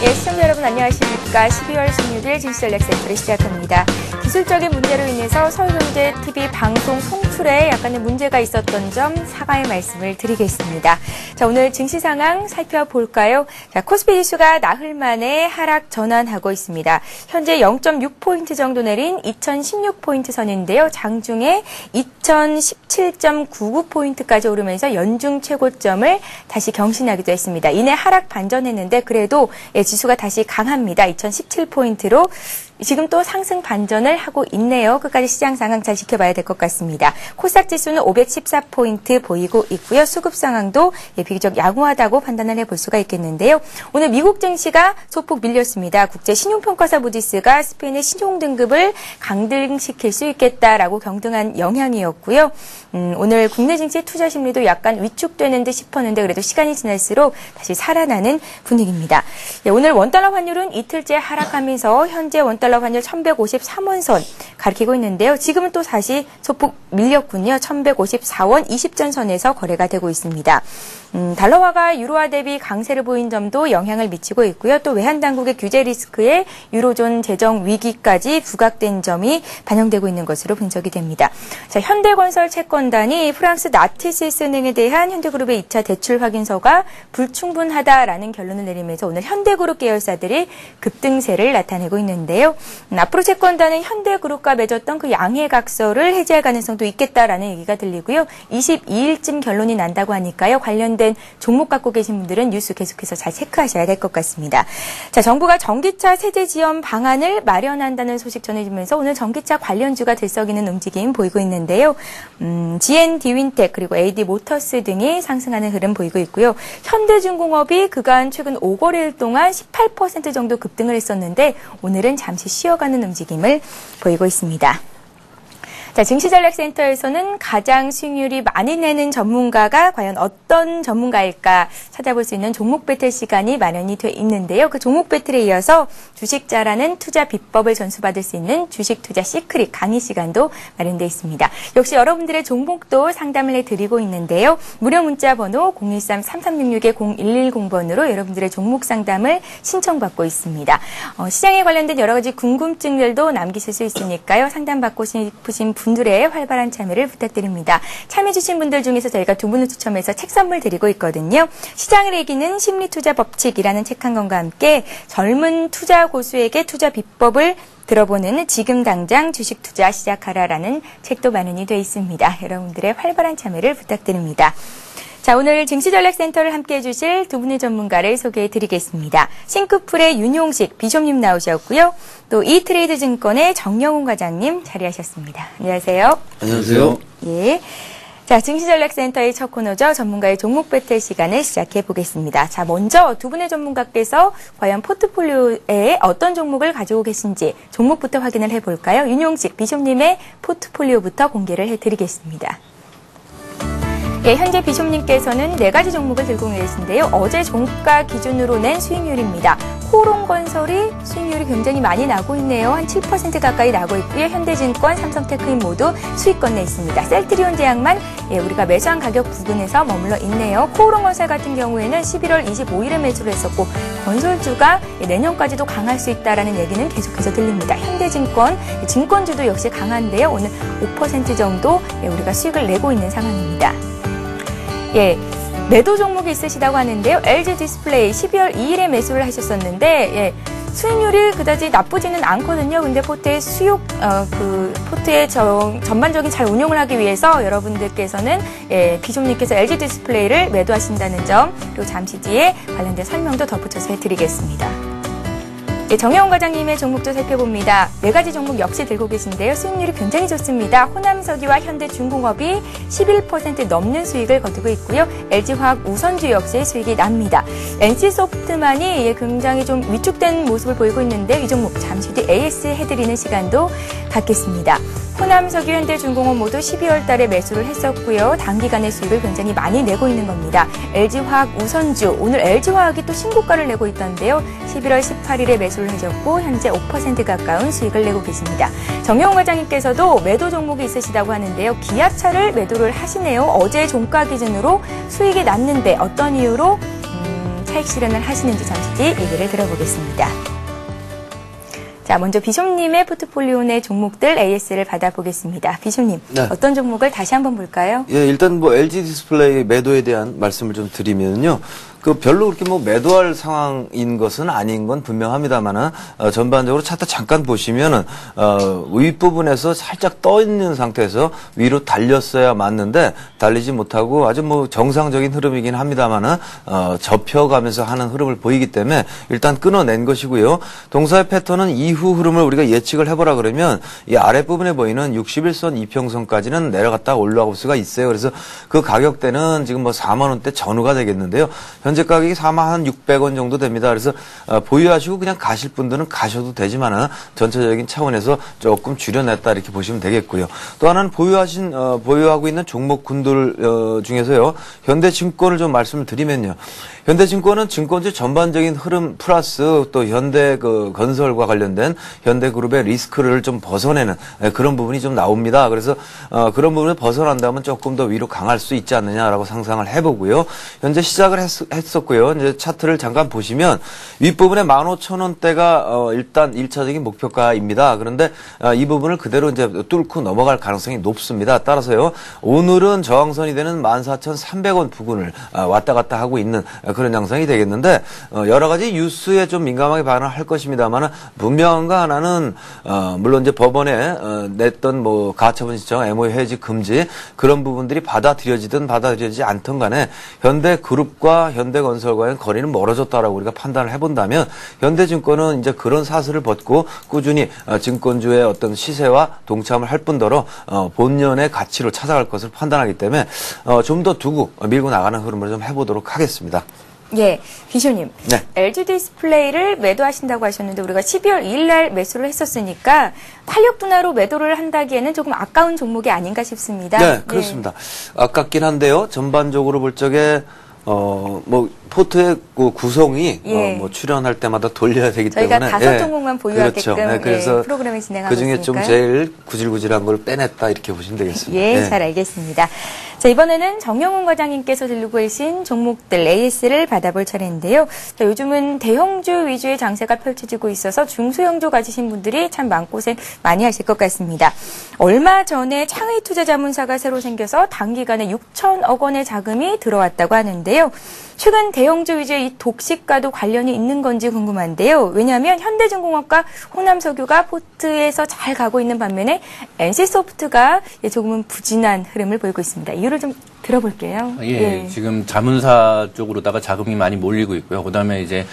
예, 시청자 여러분 안녕하십니까. 12월 16일 증시전략센터를 시작합니다. 기술적인 문제로 인해서 서울경제TV 방송 송출에 약간의 문제가 있었던 점 사과의 말씀을 드리겠습니다. 자, 오늘 증시 상황 살펴볼까요? 자, 코스피 지수가 나흘 만에 하락 전환하고 있습니다. 현재 0.6포인트 정도 내린 2016포인트 선인데요. 장중에 2017.99포인트까지 오르면서 연중 최고점을 다시 경신하기도 했습니다. 이내 하락 반전했는데 그래도 지수가 다시 강합니다. 2017포인트로 지금 또 상승 반전을 하고 있네요. 끝까지 시장 상황 잘 지켜봐야 될 것 같습니다. 코스닥 지수는 514포인트 보이고 있고요. 수급 상황도 비교적 양호하다고 판단을 해볼 수가 있겠는데요. 오늘 미국 증시가 소폭 밀렸습니다. 국제신용평가사 무디스가 스페인의 신용등급을 강등시킬 수 있겠다라고 경등한 영향이었고요. 오늘 국내 증시 투자 심리도 약간 위축되는 듯 싶었는데 그래도 시간이 지날수록 다시 살아나는 분위기입니다. 오늘 원달러 환율은 이틀째 하락하면서 현재 원달러 환율 1153원 가리키고 있는데요. 지금은 또 다시 소폭 밀렸군요. 1154원 20전 선에서 거래가 되고 있습니다. 달러화가 유로화 대비 강세를 보인 점도 영향을 미치고 있고요. 또 외환 당국의 규제 리스크에 유로존 재정 위기까지 부각된 점이 반영되고 있는 것으로 분석이 됩니다. 자, 현대건설 채권단이 프랑스 나티시스 은행에 대한 현대그룹의 2차 대출 확인서가 불충분하다라는 결론을 내리면서 오늘 현대그룹 계열사들이 급등세를 나타내고 있는데요. 앞으로 채권단은 현대그룹과 맺었던 그 양해각서를 해지할 가능성도 있겠다라는 얘기가 들리고요. 22일쯤 결론이 난다고 하니까요. 관련된 종목 갖고 계신 분들은 뉴스 계속해서 잘 체크하셔야 될 것 같습니다. 자, 정부가 전기차 세제 지원 방안을 마련한다는 소식 전해지면서 오늘 전기차 관련주가 들썩이는 움직임 보이고 있는데요. GN 디윈텍 그리고 AD 모터스 등이 상승하는 흐름 보이고 있고요. 현대중공업이 그간 최근 5거래일 동안 18% 정도 급등을 했었는데 오늘은 잠시 쉬어가는 움직임을 보이고 있습니다. 자, 증시전략센터에서는 가장 수익률이 많이 내는 전문가가 과연 어떤 전문가일까 찾아볼 수 있는 종목 배틀 시간이 마련이 돼 있는데요. 그 종목 배틀에 이어서 주식 잘하는 투자 비법을 전수받을 수 있는 주식 투자 시크릿 강의 시간도 마련돼 있습니다. 역시 여러분들의 종목도 상담을 해드리고 있는데요. 무료 문자 번호 013-3366-0110번으로 여러분들의 종목 상담을 신청받고 있습니다. 시장에 관련된 여러 가지 궁금증들도 남기실 수 있으니까요. 상담받고 싶으신 분들의 활발한 참여를 부탁드립니다. 참여해주신 분들 중에서 저희가 두 분을 추첨해서 책 선물 드리고 있거든요. 시장을 이기는 심리투자 법칙이라는 책 한 권과 함께 젊은 투자 고수에게 투자 비법을 들어보는 지금 당장 주식 투자 시작하라라는 책도 마련이 되어 있습니다. 여러분들의 활발한 참여를 부탁드립니다. 자, 오늘 증시전략센터를 함께해 주실 두 분의 전문가를 소개해 드리겠습니다. 싱크풀의 윤용식 비숍님 나오셨고요. 또 이트레이드 증권의 정영훈 과장님 자리하셨습니다. 안녕하세요. 안녕하세요. 예. 자, 증시전략센터의 첫 코너죠. 전문가의 종목 배틀 시간을 시작해 보겠습니다. 자, 먼저 두 분의 전문가께서 과연 포트폴리오에 어떤 종목을 가지고 계신지 종목부터 확인을 해볼까요? 윤용식 비숍님의 포트폴리오부터 공개를 해드리겠습니다. 예, 현재 비숍님께서는 4가지 종목을 들고 계신데요. 어제 종가 기준으로 낸 수익률입니다. 코롱건설이 수익률이 굉장히 많이 나고 있네요. 한 7% 가까이 나고 있고요. 현대증권, 삼성테크인 모두 수익권 내 있습니다. 셀트리온 제약만 우리가 매수한 가격 부근에서 머물러 있네요. 코롱건설 같은 경우에는 11월 25일에 매수를 했었고 건설주가 내년까지도 강할 수 있다는 얘기는 계속해서 들립니다. 현대증권, 증권주도 역시 강한데요. 오늘 5% 정도 우리가 수익을 내고 있는 상황입니다. 예, 매도 종목이 있으시다고 하는데요. LG 디스플레이 12월 2일에 매수를 하셨었는데 수익률이 그다지 나쁘지는 않거든요. 근데 포트의 포트의 전반적인 잘 운용을 하기 위해서 여러분들께서는 비숍님께서 LG 디스플레이를 매도하신다는 점 그리고 잠시 뒤에 관련된 설명도 덧붙여서 해드리겠습니다. 정영훈 과장님의 종목도 살펴봅니다. 4가지 종목 역시 들고 계신데요. 수익률이 굉장히 좋습니다. 호남석유와 현대중공업이 11% 넘는 수익을 거두고 있고요. LG화학 우선주 역시 수익이 납니다. NC소프트만이 굉장히 좀 위축된 모습을 보이고 있는데 이 종목 잠시 뒤 AS 해드리는 시간도 갖겠습니다. 호남석유, 현대중공업 모두 12월 달에 매수를 했었고요. 단기간의 수익을 굉장히 많이 내고 있는 겁니다. LG화학 우선주, 오늘 LG화학이 또 신고가를 내고 있던데요. 11월 18일에 매수를 하셨고 현재 5% 가까운 수익을 내고 계십니다. 정영훈 과장님께서도 매도 종목이 있으시다고 하는데요. 기아차를 매도를 하시네요. 어제 종가 기준으로 수익이 났는데 어떤 이유로 차익 실현을 하시는지 잠시 뒤 얘기를 들어보겠습니다. 자, 먼저 비숍님의 포트폴리오 내 종목들 AS를 받아보겠습니다. 비숍님, 네. 어떤 종목을 다시 한번 볼까요? 예, 일단 뭐 LG 디스플레이 매도에 대한 말씀을 좀 드리면요. 별로 그렇게 뭐 매도할 상황인 것은 아닌 건 분명합니다만은, 전반적으로 차트 잠깐 보시면은, 윗부분에서 살짝 떠 있는 상태에서 위로 달렸어야 맞는데, 달리지 못하고 아주 뭐 정상적인 흐름이긴 합니다만은, 접혀가면서 하는 흐름을 보이기 때문에 일단 끊어낸 것이고요. 동사의 패턴은 이후 흐름을 우리가 예측을 해보라 그러면, 이 아랫부분에 보이는 61선 이평선까지는 내려갔다 올라올 수가 있어요. 그래서 그 가격대는 지금 뭐 4만원대 전후가 되겠는데요. 현재 가격이 46,600원 정도 됩니다. 그래서 보유하시고 그냥 가실 분들은 가셔도 되지만은 전체적인 차원에서 조금 줄여냈다 이렇게 보시면 되겠고요. 또 하나는 보유하고 있는 종목군들 중에서요. 현대증권을 좀 말씀을 드리면요. 현대증권은 증권주 전반적인 흐름 플러스 또 현대 건설과 관련된 현대그룹의 리스크를 좀 벗어내는 그런 부분이 좀 나옵니다. 그래서 그런 부분을 벗어난다면 조금 더 위로 강할 수 있지 않느냐라고 상상을 해보고요. 현재 시작을 했었고요. 이제 차트를 잠깐 보시면 윗부분에 15,000원대가 일단 1차적인 목표가입니다. 그런데 이 부분을 그대로 이제 뚫고 넘어갈 가능성이 높습니다. 따라서요. 오늘은 저항선이 되는 14,300원 부근을 왔다 갔다 하고 있는 그런 양상이 되겠는데 여러 가지 뉴스에 좀 민감하게 반응할 것입니다만 분명한 거 하나는 물론 이제 법원에 냈던 뭐 가처분 신청, MOU 해지 금지 그런 부분들이 받아들여지든 받아들여지지 않든 간에 현대그룹과 현대건설과의 거리는 멀어졌다라고 우리가 판단을 해본다면 현대증권은 이제 그런 사슬을 벗고 꾸준히 증권주의 어떤 시세와 동참을 할 뿐더러 본연의 가치로 찾아갈 것을 판단하기 때문에 좀 더 두고 밀고 나가는 흐름을 좀 해보도록 하겠습니다. 예, 비숍님. 네. LG 디스플레이를 매도하신다고 하셨는데 우리가 12월 2일 날 매수를 했었으니까 탄력 둔화로 매도를 한다기에는 조금 아까운 종목이 아닌가 싶습니다. 네, 그렇습니다. 아깝긴 한데요. 전반적으로 볼 적에 뭐 포트의 구성이 예. 뭐 출연할 때마다 돌려야 되기 저희가 때문에 다섯 종목만 보유하게끔 그렇죠. 네, 그래서 프로그램을 진행하고 그중에 있으니까요. 좀 제일 구질구질한 걸 빼냈다 이렇게 보시면 되겠습니다. 예, 네. 잘 알겠습니다. 자, 이번에는 정영훈 과장님께서 들고 계신 종목들 AS를 받아볼 차례인데요. 자, 요즘은 대형주 위주의 장세가 펼쳐지고 있어서 중소형주 가지신 분들이 참 마음고생 많이 하실 것 같습니다. 얼마 전에 창의 투자자문사가 새로 생겨서 단기간에 6천억 원의 자금이 들어왔다고 하는데요. 최근 대형주 위주의 이 독식과도 관련이 있는 건지 궁금한데요. 왜냐하면 현대중공업과 호남석유가 포트에서 잘 가고 있는 반면에 NC소프트가 조금은 부진한 흐름을 보이고 있습니다. 이유를 좀 들어볼게요. 예. 지금 자문사 쪽으로다가 자금이 많이 몰리고 있고요. 그다음에 이제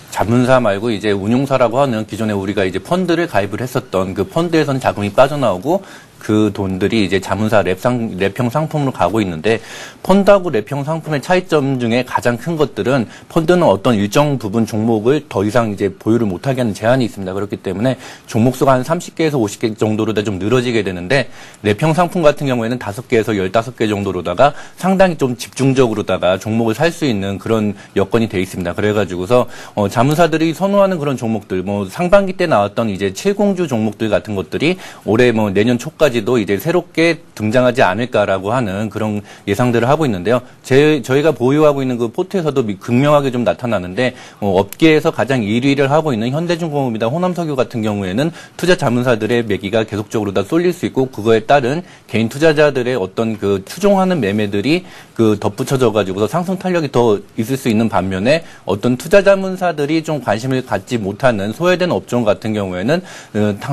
자문사 말고 이제 운용사라고 하는 기존에 우리가 이제 펀드를 가입을 했었던 그 펀드에서는 자금이 빠져나오고 그 돈들이 이제 자문사 랩형 상품으로 가고 있는데 펀드하고 랩형 상품의 차이점 중에 가장 큰 것들은 펀드는 어떤 일정 부분 종목을 더 이상 이제 보유를 못하게 하는 제한이 있습니다. 그렇기 때문에 종목 수가 한 30개에서 50개 정도로 좀 늘어지게 되는데 랩형 상품 같은 경우에는 5개에서 15개 정도로다가 상당히 좀 집중적으로다가 종목을 살 수 있는 그런 여건이 돼 있습니다. 그래가지고서 자문사들이 선호하는 그런 종목들 뭐 상반기 때 나왔던 이제 70주 종목들 같은 것들이 올해 뭐 내년 초까지 도 이제 새롭게 등장하지 않을까라고 하는 그런 예상들을 하고 있는데요. 저희가 보유하고 있는 그 포트에서도 극명하게 좀 나타나는데 업계에서 가장 1위를 하고 있는 현대중공업이나 호남석유 같은 경우에는 투자 자문사들의 매기가 계속적으로 다 쏠릴 수 있고 그거에 따른 개인 투자자들의 어떤 그 추종하는 매매들이 덧붙여져 가지고서 상승 탄력이 더 있을 수 있는 반면에 어떤 투자 자문사들이 좀 관심을 갖지 못하는 소외된 업종 같은 경우에는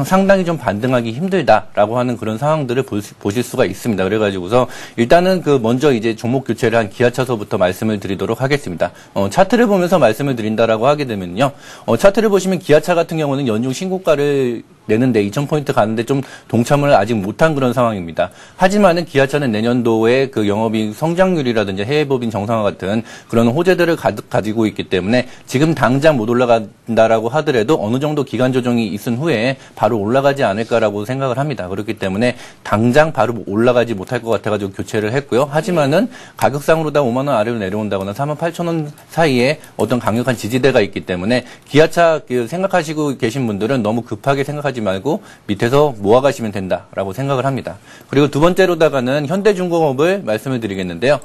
상당히 좀 반등하기 힘들다라고 하는 그런 상황들을 보실 수가 있습니다. 그래가지고서 일단은 먼저 이제 종목 교체를 한 기아차서부터 말씀을 드리도록 하겠습니다. 차트를 보면서 말씀을 드린다라고 하게 되면요. 차트를 보시면 기아차 같은 경우는 연중 신고가를 내는데 2,000포인트 가는데 좀 동참을 아직 못한 그런 상황입니다. 하지만은 기아차는 내년도에 그 영업이익 성장률이라든지 해외 법인 정상화 같은 그런 호재들을 가지고 있기 때문에 지금 당장 못 올라간다라고 하더라도 어느 정도 기간 조정이 있은 후에 바로 올라가지 않을까라고 생각을 합니다. 그렇기 때문에 당장 바로 올라가지 못할 것 같아가지고 교체를 했고요. 하지만은 가격상으로 다 5만 원 아래로 내려온다거나 48,000원 사이에 어떤 강력한 지지대가 있기 때문에 기아차 생각하시고 계신 분들은 너무 급하게 생각하지 말고 밑에서 모아가시면 된다라고 생각을 합니다. 그리고 두 번째로다가는 현대중공업을 말씀을 드리겠는데요.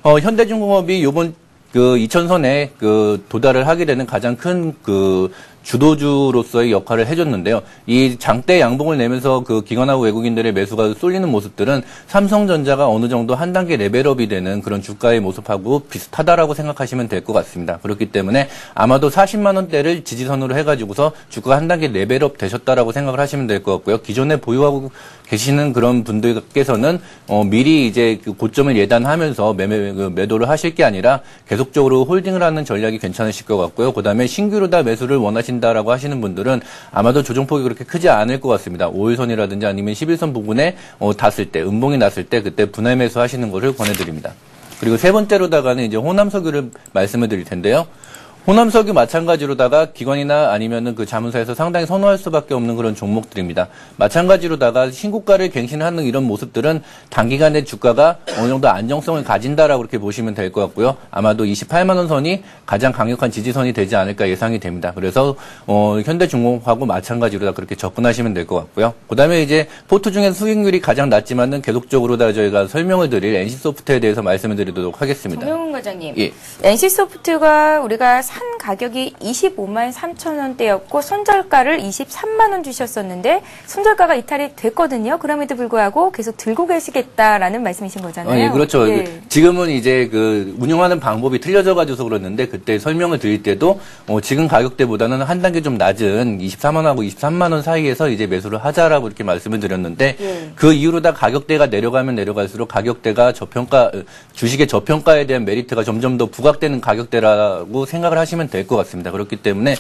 현대중공업이 요번 그 이천선에 그 도달을 하게 되는 가장 큰 그 주도주로서의 역할을 해줬는데요. 이 장대 양봉을 내면서 그 기관하고 외국인들의 매수가 쏠리는 모습들은 삼성전자가 어느 정도 한 단계 레벨업이 되는 그런 주가의 모습하고 비슷하다라고 생각하시면 될 것 같습니다. 그렇기 때문에 아마도 40만 원대를 지지선으로 해가지고서 주가가 한 단계 레벨업 되셨다라고 생각을 하시면 될 것 같고요. 기존에 보유하고 계시는 그런 분들께서는 미리 이제 그 고점을 예단하면서 매도를 하실 게 아니라 계속적으로 홀딩을 하는 전략이 괜찮으실 것 같고요. 그다음에 신규로 다 매수를 원하신다라고 하시는 분들은 아마도 조정폭이 그렇게 크지 않을 것 같습니다. 5일선이라든지 아니면 11선 부분에 닿았을 때, 음봉이 났을 때 그때 분할 매수하시는 것을 권해드립니다. 그리고 세 번째로다가는 이제 호남석유를 말씀을 드릴 텐데요. 호남석유 마찬가지로다가 기관이나 아니면은 그 자문사에서 상당히 선호할 수밖에 없는 그런 종목들입니다. 마찬가지로다가 신고가를 갱신하는 이런 모습들은 단기간에 주가가 어느 정도 안정성을 가진다라고 그렇게 보시면 될 것 같고요. 아마도 28만 원 선이 가장 강력한 지지선이 되지 않을까 예상이 됩니다. 그래서 현대중공업하고 마찬가지로 그렇게 접근하시면 될 것 같고요. 그다음에 이제 포트 중에서 수익률이 가장 낮지만은 계속적으로 다 저희가 설명을 드릴 NC소프트에 대해서 말씀을 드리도록 하겠습니다. 정영훈 과장님, 예. NC소프트가 우리가 산 가격이 25만 3천 원대였고 손절가를 23만 원 주셨었는데 손절가가 이탈이 됐거든요. 그럼에도 불구하고 계속 들고 계시겠다라는 말씀이신 거잖아요. 예, 그렇죠. 예. 지금은 이제 그 운영하는 방법이 틀려져 가지고서 그렇는데 그때 설명을 드릴 때도 지금 가격대보다는 한 단계 좀 낮은 24만원하고 23만 원 사이에서 이제 매수를 하자라고 이렇게 말씀을 드렸는데 예. 그 이후로 다 가격대가 내려가면 내려갈수록 가격대가 주식의 저평가에 대한 메리트가 점점 더 부각되는 가격대라고 생각을 하시면 될 것 같습니다. 그렇기 때문에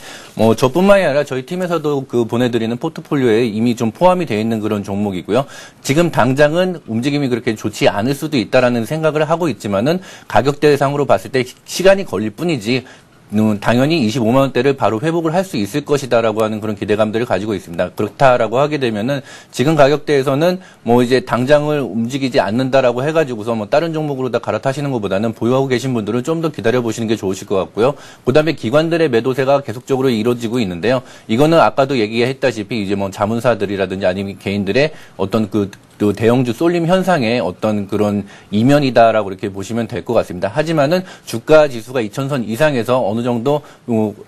저뿐만이 아니라 저희 팀에서도 그 보내드리는 포트폴리오에 이미 좀 포함이 되어 있는 그런 종목이고요. 지금 당장은 움직임이 그렇게 좋지 않을 수도 있다라는 생각을 하고 있지만은 가격대상으로 봤을 때 시간이 걸릴 뿐이지 당연히 25만 원대를 바로 회복을 할 수 있을 것이다라고 하는 그런 기대감들을 가지고 있습니다. 그렇다라고 하게 되면은 지금 가격대에서는 이제 당장을 움직이지 않는다라고 해가지고서 다른 종목으로 다 갈아타시는 것보다는 보유하고 계신 분들은 좀 더 기다려 보시는 게 좋으실 것 같고요. 그다음에 기관들의 매도세가 계속적으로 이루어지고 있는데요. 이거는 아까도 얘기했다시피 이제 자문사들이라든지 아니면 개인들의 어떤 또 대형주 쏠림 현상의 어떤 그런 이면이다라고 이렇게 보시면 될 것 같습니다. 하지만은 주가 지수가 2000선 이상에서 어느 정도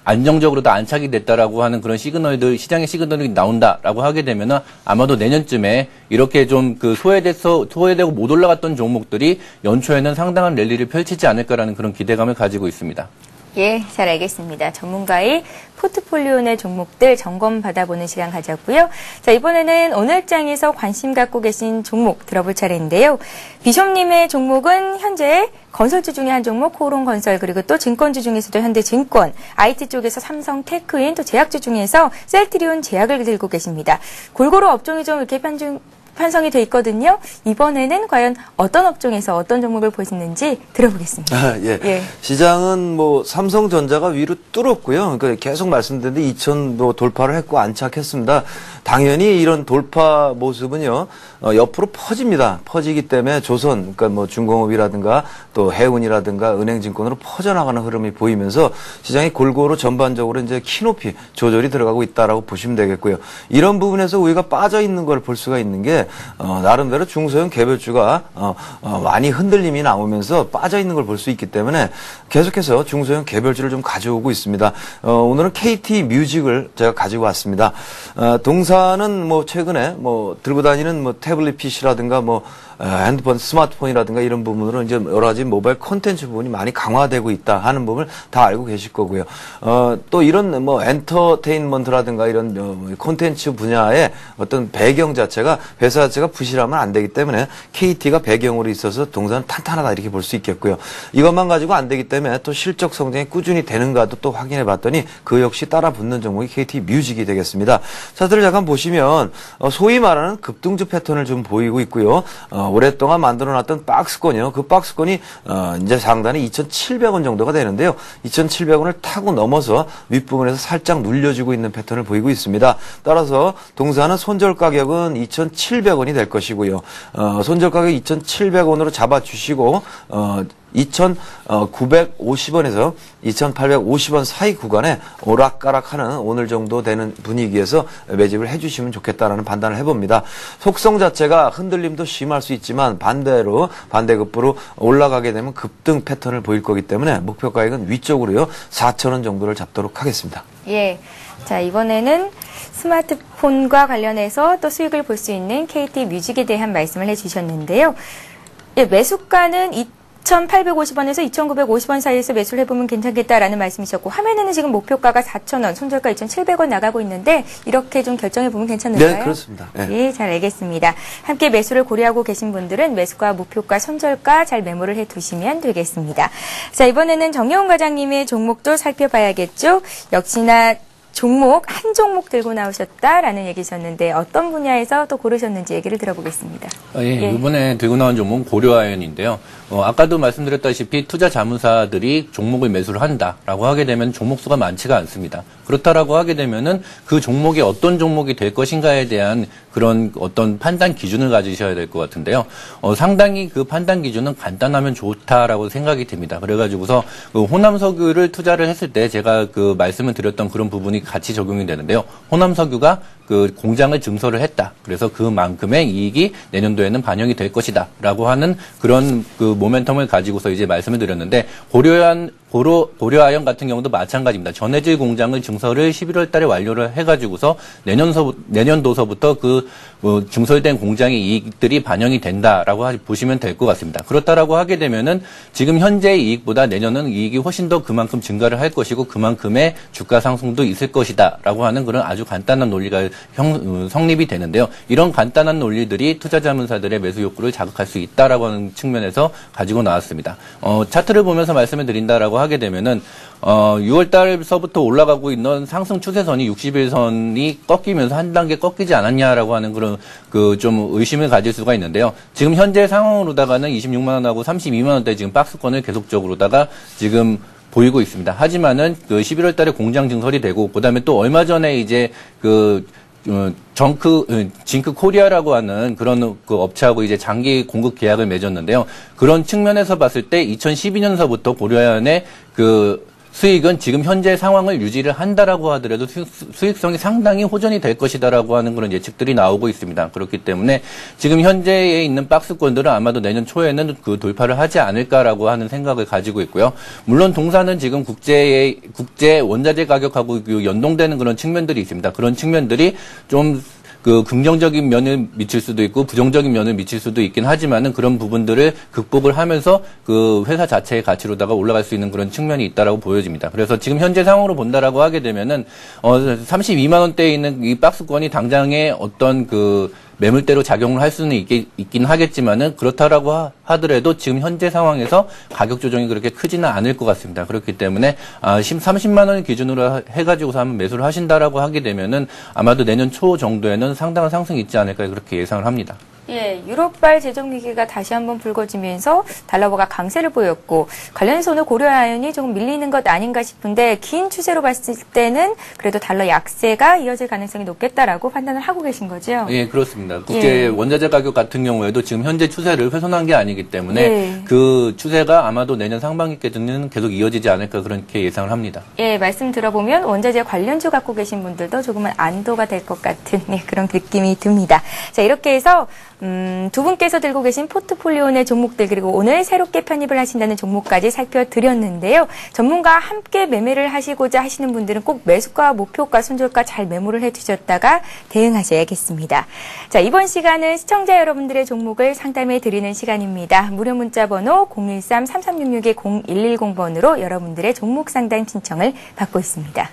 안정적으로 다 안착이 됐다라고 하는 그런 시그널들, 시장의 시그널이 나온다라고 하게 되면은 아마도 내년쯤에 이렇게 좀 소외되고 못 올라갔던 종목들이 연초에는 상당한 랠리를 펼치지 않을까라는 그런 기대감을 가지고 있습니다. 예, 잘 알겠습니다. 전문가의 포트폴리오 내 종목들 점검 받아보는 시간 가졌고요. 자, 이번에는 오늘 장에서 관심 갖고 계신 종목 들어볼 차례인데요. 비숍님의 종목은 현재 건설주 중에 한 종목 코오롱건설, 그리고 또 증권주 중에서도 현대증권, IT 쪽에서 삼성테크인, 또 제약주 중에서 셀트리온 제약을 들고 계십니다. 골고루 업종이 좀 이렇게 편성이 돼 있거든요. 이번에는 과연 어떤 업종에서 어떤 종목을 보시는지 들어보겠습니다. 예. 예. 시장은 삼성전자가 위로 뚫었고요. 그러니까 계속 말씀드렸는데 2,000도 돌파를 했고 안착했습니다. 당연히 이런 돌파 모습은요, 옆으로 퍼집니다. 퍼지기 때문에 조선, 그러니까 중공업이라든가 또 해운이라든가 은행증권으로 퍼져나가는 흐름이 보이면서 시장이 골고루 전반적으로 이제 키높이 조절이 들어가고 있다라고 보시면 되겠고요. 이런 부분에서 우리가 빠져 있는 걸 볼 수가 있는 게 나름대로 중소형 개별주가 많이 흔들림이 나오면서 빠져 있는 걸 볼 수 있기 때문에 계속해서 중소형 개별주를 좀 가져오고 있습니다. 오늘은 KT 뮤직을 제가 가지고 왔습니다. 동사는 최근에 들고 다니는 태블릿 PC라든가 핸드폰, 스마트폰이라든가 이런 부분으로 이제 여러 가지 모바일 콘텐츠 부분이 많이 강화되고 있다 하는 부분을 다 알고 계실 거고요. 또 이런 엔터테인먼트라든가 이런 콘텐츠 분야의 어떤 배경 자체가 회사 자체가 부실하면 안 되기 때문에 KT가 배경으로 있어서 동사는 탄탄하다 이렇게 볼 수 있겠고요. 이것만 가지고 안 되기 때문에 또 실적 성장이 꾸준히 되는가도 또 확인해 봤더니 그 역시 따라 붙는 종목이 KT 뮤직이 되겠습니다. 차트를 잠깐 보시면 소위 말하는 급등주 패턴을 좀 보이고 있고요. 오랫동안 만들어놨던 박스권이요. 그 박스권이 이제 상단이 2,700원 정도가 되는데요. 2,700원을 타고 넘어서 윗부분에서 살짝 눌려주고 있는 패턴을 보이고 있습니다. 따라서 동사는 손절 가격은 2,700원이 될 것이고요. 손절 가격 2,700원으로 잡아주시고 2,950원에서 2,850원 사이 구간에 오락가락하는 오늘 정도 되는 분위기에서 매집을 해주시면 좋겠다라는 판단을 해봅니다. 속성 자체가 흔들림도 심할 수 있지만 반대로 반대급부로 올라가게 되면 급등 패턴을 보일 거기 때문에 목표 가액은 위쪽으로요 4,000원 정도를 잡도록 하겠습니다. 예. 자, 이번에는 스마트폰과 관련해서 또 수익을 볼 수 있는 KT 뮤직에 대한 말씀을 해주셨는데요. 예, 매수가는 2,850원에서 2,950원 사이에서 매수를 해보면 괜찮겠다라는 말씀이셨고, 화면에는 지금 목표가가 4,000원, 손절가 2,700원 나가고 있는데 이렇게 좀 결정해보면 괜찮을까요? 네, 그렇습니다. 네. 예, 잘 알겠습니다. 함께 매수를 고려하고 계신 분들은 매수가, 목표가, 손절가 잘 메모를 해두시면 되겠습니다. 자, 이번에는 정여훈 과장님의 종목도 살펴봐야겠죠? 역시나 종목, 한 종목 들고 나오셨다라는 얘기셨는데 어떤 분야에서 또 고르셨는지 얘기를 들어보겠습니다. 예, 이번에 들고 나온 종목은 고려아연인데요. 아까도 말씀드렸다시피 투자 자문사들이 종목을 매수를 한다라고 하게 되면 종목 수가 많지가 않습니다. 그렇다라고 하게 되면은 그 종목이 어떤 종목이 될 것인가에 대한 그런 어떤 판단 기준을 가지셔야 될 것 같은데요. 상당히 그 판단 기준은 간단하면 좋다라고 생각이 듭니다. 그래가지고서 그 호남석유를 투자를 했을 때 제가 그 말씀을 드렸던 그런 부분이 같이 적용이 되는데요. 호남석유가 그 공장을 증설을 했다. 그래서 그만큼의 이익이 내년도에는 반영이 될 것이다라고 하는 그런 그 모멘텀을 가지고서 이제 말씀을 드렸는데 고려아연 같은 경우도 마찬가지입니다. 전해질 공장을 증설을 11월 달에 완료를 해가지고서 내년도서부터 그 증설된 공장의 이익들이 반영이 된다라고 보시면 될 것 같습니다. 그렇다라고 하게 되면은 지금 현재의 이익보다 내년은 이익이 훨씬 더 그만큼 증가를 할 것이고 그만큼의 주가 상승도 있을 것이다라고 하는 그런 아주 간단한 논리가 성립이 되는데요. 이런 간단한 논리들이 투자자문사들의 매수 욕구를 자극할 수 있다라고 하는 측면에서 가지고 나왔습니다. 차트를 보면서 말씀을 드린다라고 하게 되면은 6월 달서부터 올라가고 있는 상승 추세선이 60일선이 꺾이면서 한 단계 꺾이지 않았냐라고 하는 그런 그 좀 의심을 가질 수가 있는데요. 지금 현재 상황으로다가는 26만 원하고 32만 원대 지금 박스권을 계속적으로다가 지금 보이고 있습니다. 하지만은 그 11월 달에 공장 증설이 되고 그다음에 또 얼마 전에 이제 징크 코리아라고 하는 그런 그 업체하고 이제 장기 공급 계약을 맺었는데요. 그런 측면에서 봤을 때 2012년서부터 고려아연의 그 수익은 지금 현재 상황을 유지를 한다라고 하더라도 수익성이 상당히 호전이 될 것이다라고 하는 그런 예측들이 나오고 있습니다. 그렇기 때문에 지금 현재에 있는 박스권들은 아마도 내년 초에는 그 돌파를 하지 않을까라고 하는 생각을 가지고 있고요. 물론 동사는 지금 국제 원자재 가격하고 연동되는 그런 측면들이 있습니다. 그런 측면들이 좀 그 긍정적인 면을 미칠 수도 있고 부정적인 면을 미칠 수도 있긴 하지만은 그런 부분들을 극복을 하면서 그 회사 자체의 가치로다가 올라갈 수 있는 그런 측면이 있다라고 보여집니다. 그래서 지금 현재 상황으로 본다라고 하게 되면은 32만 원대에 있는 이 박스권이 당장의 어떤 그 매물대로 작용을 할 수는 있긴 하겠지만은 그렇다라고 하더라도 지금 현재 상황에서 가격 조정이 그렇게 크지는 않을 것 같습니다. 그렇기 때문에 30만 원 기준으로 해가지고서 한번 매수를 하신다라고 하게 되면은 아마도 내년 초 정도에는 상당한 상승이 있지 않을까 그렇게 예상을 합니다. 예, 유럽발 재정 위기가 다시 한번 불거지면서 달러가 강세를 보였고 관련해서 오늘 고려아연이 조금 밀리는 것 아닌가 싶은데 긴 추세로 봤을 때는 그래도 달러 약세가 이어질 가능성이 높겠다라고 판단을 하고 계신 거죠? 예, 그렇습니다. 국제 원자재 가격 같은 경우에도 지금 현재 추세를 훼손한 게 아니기 때문에 그 추세가 아마도 내년 상반기까지는 계속 이어지지 않을까 그렇게 예상을 합니다. 예, 말씀 들어보면 원자재 관련주 갖고 계신 분들도 조금은 안도가 될 것 같은 그런 느낌이 듭니다. 자, 이렇게 해서 두 분께서 들고 계신 포트폴리오 내 종목들 그리고 오늘 새롭게 편입을 하신다는 종목까지 살펴드렸는데요. 전문가와 함께 매매를 하시고자 하시는 분들은 꼭 매수가, 목표가, 손절가 잘 메모를 해두셨다가 대응하셔야겠습니다. 자, 이번 시간은 시청자 여러분들의 종목을 상담해 드리는 시간입니다. 무료 문자 번호 013-3366-0110번으로 여러분들의 종목 상담 신청을 받고 있습니다.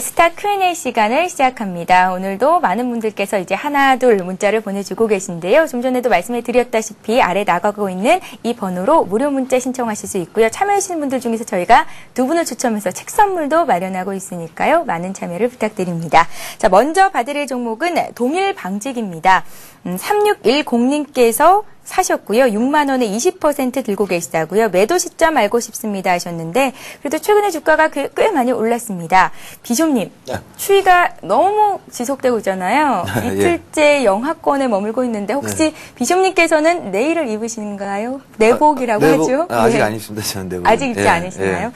스타 Q&A 시간을 시작합니다. 오늘도 많은 분들께서 이제 하나, 둘 문자를 보내주고 계신데요. 좀 전에도 말씀해 드렸다시피 아래 나가고 있는 이 번호로 무료 문자 신청하실 수 있고요. 참여해주시는 분들 중에서 저희가 두 분을 추첨해서 책 선물도 마련하고 있으니까요. 많은 참여를 부탁드립니다. 자, 먼저 봐드릴 종목은 동일방직입니다. 3610님께서 사셨고요. 6만 원에 20% 들고 계시다고요. 매도 시점 알고 싶습니다 하셨는데 그래도 최근에 주가가 꽤 많이 올랐습니다. 비숍님, 네. 추위가 너무 지속되고 있잖아요. 이틀째 영하권에 머물고 있는데 혹시 비숍님께서는 내일을 입으신가요? 내복이라고 하죠? 아직 안 입습니다. 저는 내복. 아직 입지 않으시나요?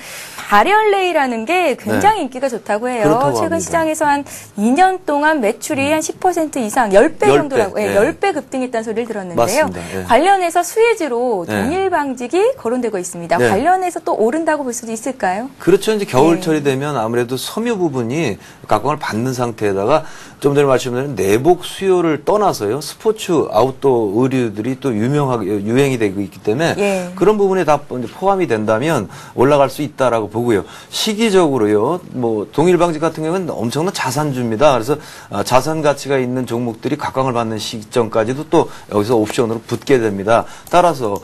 발열레이라는 게 굉장히 인기가 좋다고 해요. 그렇다고 최근 합니다. 시장에서 한 2년 동안 매출이 한 10% 이상, 10배 정도라고, 10배 급등했다는 소리를 들었는데요. 맞습니다. 관련해서 수혜주로 동일방직이 거론되고 있습니다. 관련해서 또 오른다고 볼 수도 있을까요? 그렇죠. 이제 겨울철이 되면 아무래도 섬유 부분이 각광을 받는 상태에다가 좀 전에 말씀드린 내복 수요를 떠나서요. 스포츠, 아웃도어 의류들이 또 유행이 되고 있기 때문에 그런 부분에 다 포함이 된다면 올라갈 수 있다라고 보고요. 시기적으로요. 뭐 동일방직 같은 경우는 엄청난 자산주입니다. 그래서 자산 가치가 있는 종목들이 각광을 받는 시점까지도 또 여기서 옵션으로 붙게 됩니다. 따라서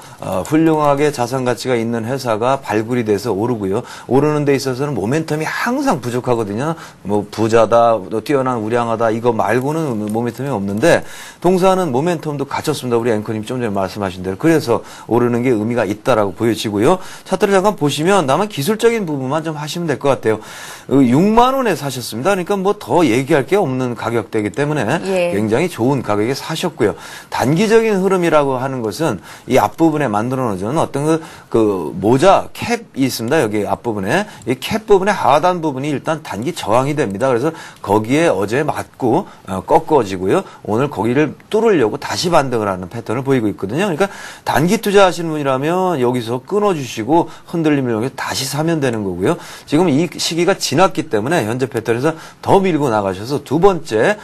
훌륭하게 자산 가치가 있는 회사가 발굴이 돼서 오르고요. 오르는 데 있어서는 모멘텀이 항상 부족하거든요. 뭐 부자다, 또 뛰어난 우량하다 이거 말고는 모멘텀이 없는데 동사는 모멘텀도 갖췄습니다. 우리 앵커님 좀 전에 말씀하신 대로. 그래서 오르는 게 의미가 있다라고 보여지고요. 차트를 잠깐 보시면 다만 기술적인 부분만 좀 하시면 될 것 같아요. 6만 원에 사셨습니다. 그러니까 뭐 더 얘기할 게 없는 가격대이기 때문에 굉장히 좋은 가격에 사셨고요. 단기적인 흐름이라고 하는 것은 이 앞부분에 만들어 놓은 어떤 그 모자 캡이 있습니다. 여기 앞부분에 이 캡 부분의 하단 부분이 일단 단기 저항이 됩니다. 그래서 거기에 어제 맞고 꺾어지고요. 오늘 거기를 뚫으려고 다시 반등을 하는 패턴을 보이고 있거든요. 그러니까 단기 투자하시는 분이라면 여기서 끊어주시고 흔들림을 여기서 다시 사면 되는 거고요. 지금 이 시기가 지났기 때문에 현재 패턴에서 더 밀고 나가셔서 두 번째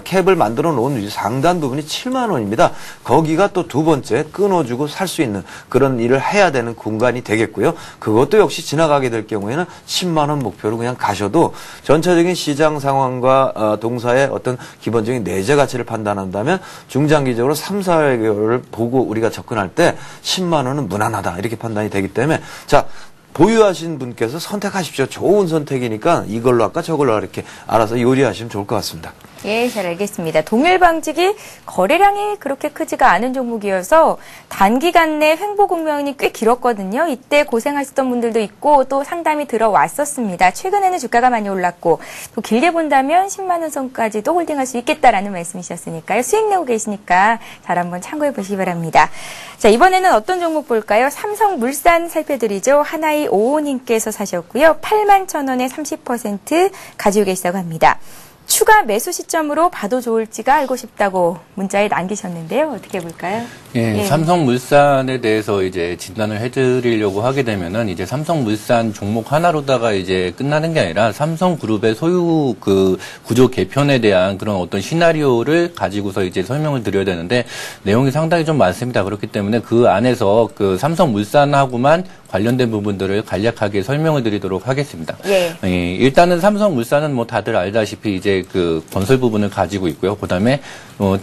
캡을 만들어 놓은 상단 부분이 7만 원입니다. 거기가 또 두 번째 끊어주고 살 수 있는 그런 일을 해야 되는 공간이 되겠고요. 그것도 역시 지나가게 될 경우에는 10만 원 목표로 그냥 가셔도 전체적인 시장 상황과 동사의 어떤 기본적인 내재 가치를 판단한다면 중장기적으로 3, 4개월을 보고 우리가 접근할 때 10만 원은 무난하다 이렇게 판단이 되기 때문에 자 보유하신 분께서 선택하십시오. 좋은 선택이니까 이걸로 할까 저걸로 이렇게 알아서 요리하시면 좋을 것 같습니다. 예, 잘 알겠습니다. 동일방직이 거래량이 그렇게 크지가 않은 종목이어서 단기간 내 횡보 국면이 꽤 길었거든요. 이때 고생하셨던 분들도 있고 또 상담이 들어왔었습니다. 최근에는 주가가 많이 올랐고 또 길게 본다면 10만 원 선까지도 홀딩할 수 있겠다라는 말씀이셨으니까요. 수익 내고 계시니까 잘 한번 참고해 보시기 바랍니다. 자, 이번에는 어떤 종목 볼까요? 삼성물산 살펴드리죠. 하나이 5호님께서 사셨고요. 8만 1,000원에 30% 가지고 계시다고 합니다. 추가 매수 시점으로 봐도 좋을지가 알고 싶다고 문자에 남기셨는데요. 어떻게 볼까요? 예, 삼성물산에 대해서 이제 진단을 해드리려고 하게 되면은 이제 삼성물산 종목 하나로다가 이제 끝나는 게 아니라 삼성그룹의 소유 그 구조 개편에 대한 그런 어떤 시나리오를 가지고서 이제 설명을 드려야 되는데 내용이 상당히 좀 많습니다. 그렇기 때문에 그 안에서 그 삼성물산하고만 관련된 부분들을 간략하게 설명을 드리도록 하겠습니다. 일단은 삼성물산은 뭐 다들 알다시피 이제 그 건설 부분을 가지고 있고요. 그다음에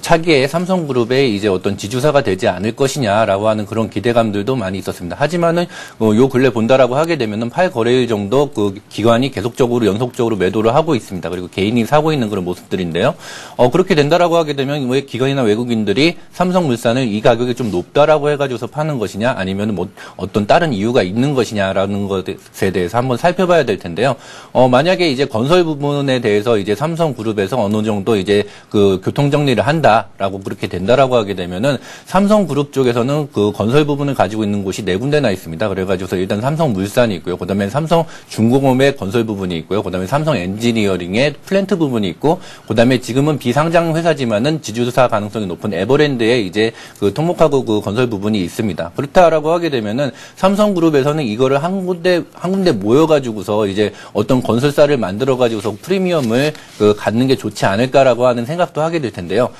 차기에 삼성그룹의 이제 어떤 지주사가 되지 않을 것이냐라고 하는 그런 기대감들도 많이 있었습니다. 하지만은 요 근래 본다라고 하게 되면은 8거래일 정도 그 기관이 계속적으로 연속적으로 매도를 하고 있습니다. 그리고 개인이 사고 있는 그런 모습들인데요. 그렇게 된다라고 하게 되면 왜 기관이나 외국인들이 삼성물산을 이 가격이 좀 높다라고 해가지고서 파는 것이냐 아니면 뭐 어떤 다른 이유가 있는 것이냐라는 것에 대해서 한번 살펴봐야 될 텐데요. 만약에 이제 건설 부분에 대해서 이제 삼성그룹에서 어느 정도 이제 그 교통 정리를 한다라고 그렇게 된다라고 하게 되면은 삼성그룹 쪽에서는 그 건설 부분을 가지고 있는 곳이 4군데나 있습니다. 그래가지고서 일단 삼성물산이 있고요. 그다음에 삼성중공업의 건설 부분이 있고요. 그다음에 삼성엔지니어링의 플랜트 부분이 있고, 그다음에 지금은 비상장 회사지만은 지주사 가능성이 높은 에버랜드에 이제 그 토목하고 그 건설 부분이 있습니다. 그렇다라고 하게 되면은 삼성그룹에서는 이거를 한 군데 모여가지고서 이제 어떤 건설사를 만들어가지고서 프리미엄을 그 갖는 게 좋지 않을까라고 하는 생각도 하게 될 텐데요.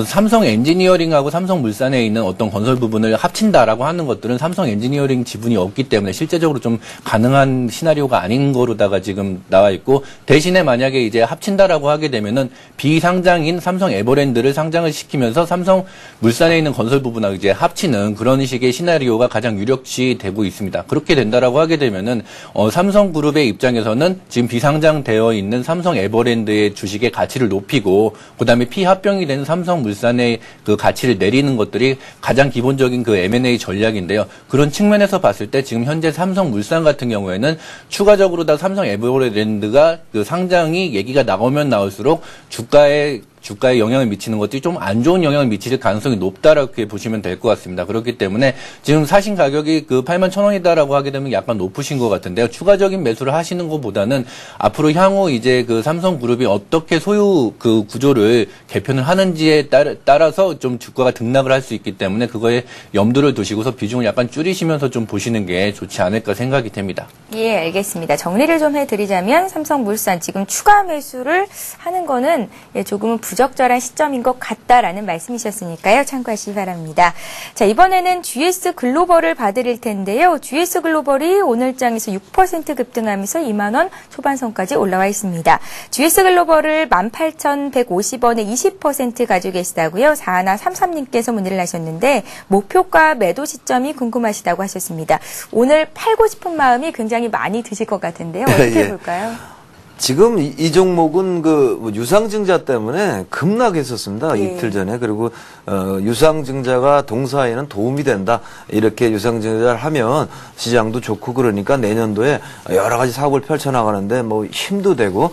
삼성엔지니어링하고 삼성물산에 있는 어떤 건설 부분을 합친다라고 하는 것들은 삼성엔지니어링 지분이 없기 때문에 실제적으로 좀 가능한 시나리오가 아닌 거로다가 지금 나와 있고, 대신에 만약에 이제 합친다라고 하게 되면은 비상장인 삼성 에버랜드를 상장을 시키면서 삼성물산에 있는 건설 부분하고 이제 합치는 그런 식의 시나리오가 가장 유력시 되고 있습니다. 그렇게 된다라고 하게 되면은 삼성그룹의 입장에서는 지금 비상장되어 있는 삼성 에버랜드의 주식의 가치를 높이고 그다음에 피합병이 된 삼성물산의 그 가치를 내리는 것들이 가장 기본적인 그 M&A 전략인데요. 그런 측면에서 봤을 때 지금 현재 삼성물산 같은 경우에는 추가적으로 다 삼성 에버랜드가 그 상장이 얘기가 나오면 나올수록 주가에 영향을 미치는 것들이 좀 안 좋은 영향을 미칠 가능성이 높다라고 보시면 될 것 같습니다. 그렇기 때문에 지금 사신 가격이 그 81,000원이다라고 하게 되면 약간 높으신 것 같은데요. 추가적인 매수를 하시는 것보다는 앞으로 향후 이제 그 삼성그룹이 어떻게 소유 그 구조를 개편을 하는지에 따라서 좀 주가가 등락을 할 수 있기 때문에 그거에 염두를 두시고서 비중을 약간 줄이시면서 좀 보시는 게 좋지 않을까 생각이 됩니다. 예, 알겠습니다. 정리를 좀 해드리자면 삼성물산 지금 추가 매수를 하는 거는 조금은 부적절한 시점인 것 같다라는 말씀이셨으니까요. 참고하시기 바랍니다. 자, 이번에는 GS글로벌을 봐드릴 텐데요. GS글로벌이 오늘장에서 6% 급등하면서 2만 원 초반선까지 올라와 있습니다. GS글로벌을 18,150원에 20% 가지고 계시다고요. 4133님께서 문의를 하셨는데 목표가 매도 시점이 궁금하시다고 하셨습니다. 오늘 팔고 싶은 마음이 굉장히 많이 드실 것 같은데요. 어떻게 예. 볼까요? 지금 이 종목은 그 유상증자 때문에 급락했었습니다. 예. 이틀 전에. 그리고 유상증자가 동사에는 도움이 된다. 이렇게 유상증자를 하면 시장도 좋고 그러니까 내년도에 여러 가지 사업을 펼쳐나가는데 뭐 힘도 되고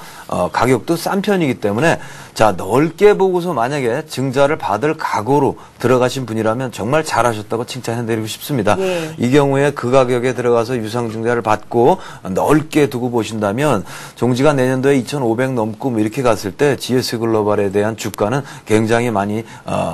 가격도 싼 편이기 때문에 자, 넓게 보고서 만약에 증자를 받을 각오로 들어가신 분이라면 정말 잘하셨다고 칭찬해드리고 싶습니다. 예. 이 경우에 그 가격에 들어가서 유상증자를 받고 넓게 두고 보신다면 종지가 내년도에 2,500 넘고 뭐 이렇게 갔을 때 GS글로벌에 대한 주가는 굉장히 많이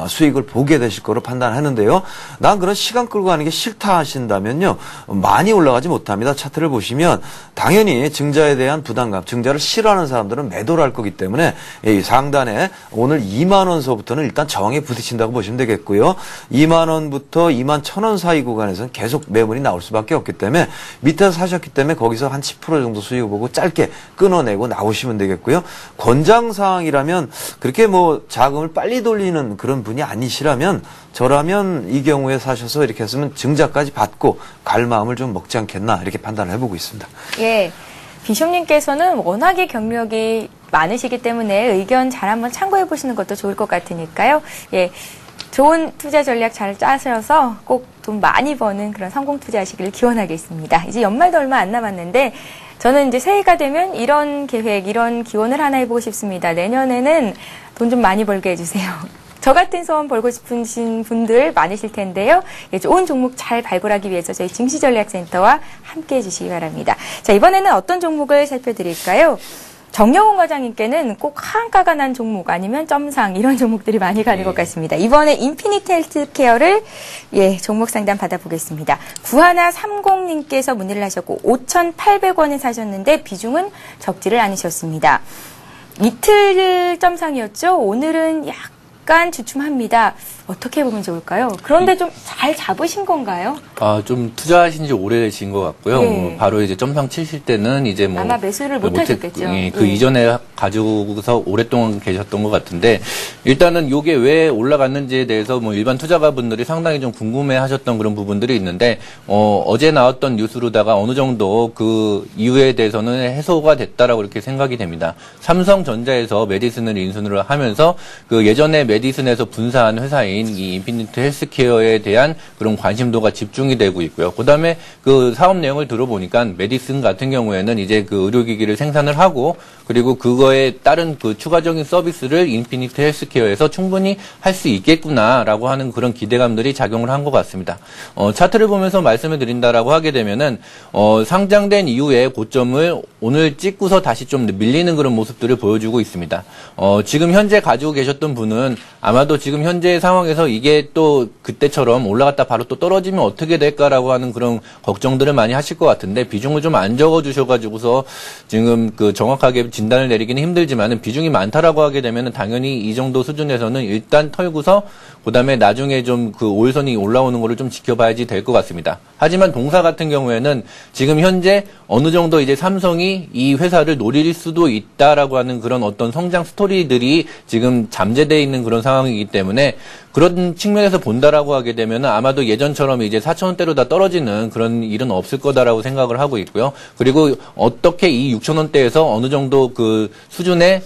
수익을 보게 되실 거로 판단하는데요. 난 그런 시간 끌고 가는 게 싫다 하신다면요. 많이 올라가지 못합니다. 차트를 보시면 당연히 증자에 대한 부담감, 증자를 싫어하는 사람들은 매도를 할 거기 때문에 이 상단에 오늘 2만 원서부터는 일단 저항에 부딪힌다고 보시면 되겠고요. 2만 원부터 2만 1,000원 사이 구간에서는 계속 매물이 나올 수밖에 없기 때문에 밑에서 사셨기 때문에 거기서 한 10% 정도 수익을 보고 짧게 끊어내고 나오시면 되겠고요. 권장 사항이라면 그렇게 뭐 자금을 빨리 돌리는 그런 분이 아니시라면 저라면 이 경우에 사셔서 이렇게 했으면 증자까지 받고 갈 마음을 좀 먹지 않겠나 이렇게 판단을 해보고 있습니다. 예. 비숍님께서는 워낙에 경력이 많으시기 때문에 의견 잘 한번 참고해 보시는 것도 좋을 것 같으니까요. 예. 좋은 투자 전략 잘 짜셔서 꼭 돈 많이 버는 그런 성공 투자하시기를 기원하겠습니다. 이제 연말도 얼마 안 남았는데 저는 이제 새해가 되면 이런 계획, 이런 기원을 하나 해보고 싶습니다. 내년에는 돈 좀 많이 벌게 해주세요. 저 같은 소원 벌고 싶으신 분들 많으실 텐데요. 예, 좋은 종목 잘 발굴하기 위해서 저희 증시전략센터와 함께 해주시기 바랍니다. 자, 이번에는 어떤 종목을 살펴드릴까요? 정영훈 과장님께는 꼭 하한가가 난 종목 아니면 점상 이런 종목들이 많이 가는 것 같습니다. 이번에 인피니트 헬스케어를 종목 상담 받아보겠습니다. 9130님께서 문의를 하셨고 5,800원에 사셨는데 비중은 적지를 않으셨습니다. 이틀 점상이었죠. 오늘은 약간 주춤합니다. 어떻게 보면 좋을까요? 그런데 좀 잘 잡으신 건가요? 좀 투자하신 지 오래되신 것 같고요. 네. 바로 이제 점상 치실 때는 이제 뭐. 아마 매수를 못 하셨겠죠. 그 이전에 가지고서 오랫동안 계셨던 것 같은데, 일단은 요게 왜 올라갔는지에 대해서 뭐 일반 투자가분들이 상당히 좀 궁금해 하셨던 그런 부분들이 있는데, 어제 나왔던 뉴스로다가 어느 정도 그 이유에 대해서는 해소가 됐다라고 이렇게 생각이 됩니다. 삼성전자에서 메디슨을 인수를 하면서 그 예전에 메디슨에서 분사한 회사인 이 인피니트 헬스케어에 대한 그런 관심도가 집중이 되고 있고요. 그다음에 그 사업 내용을 들어보니까 메디슨 같은 경우에는 이제 그 의료기기를 생산을 하고 그리고 그거에 따른 그 추가적인 서비스를 인피니트 헬스케어에서 충분히 할 수 있겠구나라고 하는 그런 기대감들이 작용을 한 것 같습니다. 차트를 보면서 말씀을 드린다라고 하게 되면은 상장된 이후에 고점을 오늘 찍고서 다시 좀 밀리는 그런 모습들을 보여주고 있습니다. 지금 현재 가지고 계셨던 분은 아마도 지금 현재 상황에서 이게 또 그때처럼 올라갔다 바로 또 떨어지면 어떻게 될까라고 하는 그런 걱정들을 많이 하실 것 같은데 비중을 좀 안 적어 주셔가지고서 지금 그 정확하게 진단을 내리기는 힘들지만은 비중이 많다라고 하게 되면은 당연히 이 정도 수준에서는 일단 털고서 그다음에 나중에 좀 그 5일선이 올라오는 거를 좀 지켜봐야지 될 것 같습니다. 하지만 동사 같은 경우에는 지금 현재 어느 정도 이제 삼성이 이 회사를 노릴 수도 있다라고 하는 그런 어떤 성장 스토리들이 지금 잠재되어 있는 그런 상황이기 때문에 그런 측면에서 본다라고 하게 되면 아마도 예전처럼 이제 4,000원대로 다 떨어지는 그런 일은 없을 거다라고 생각을 하고 있고요. 그리고 어떻게 이 6,000원대에서 어느 정도 그 수준의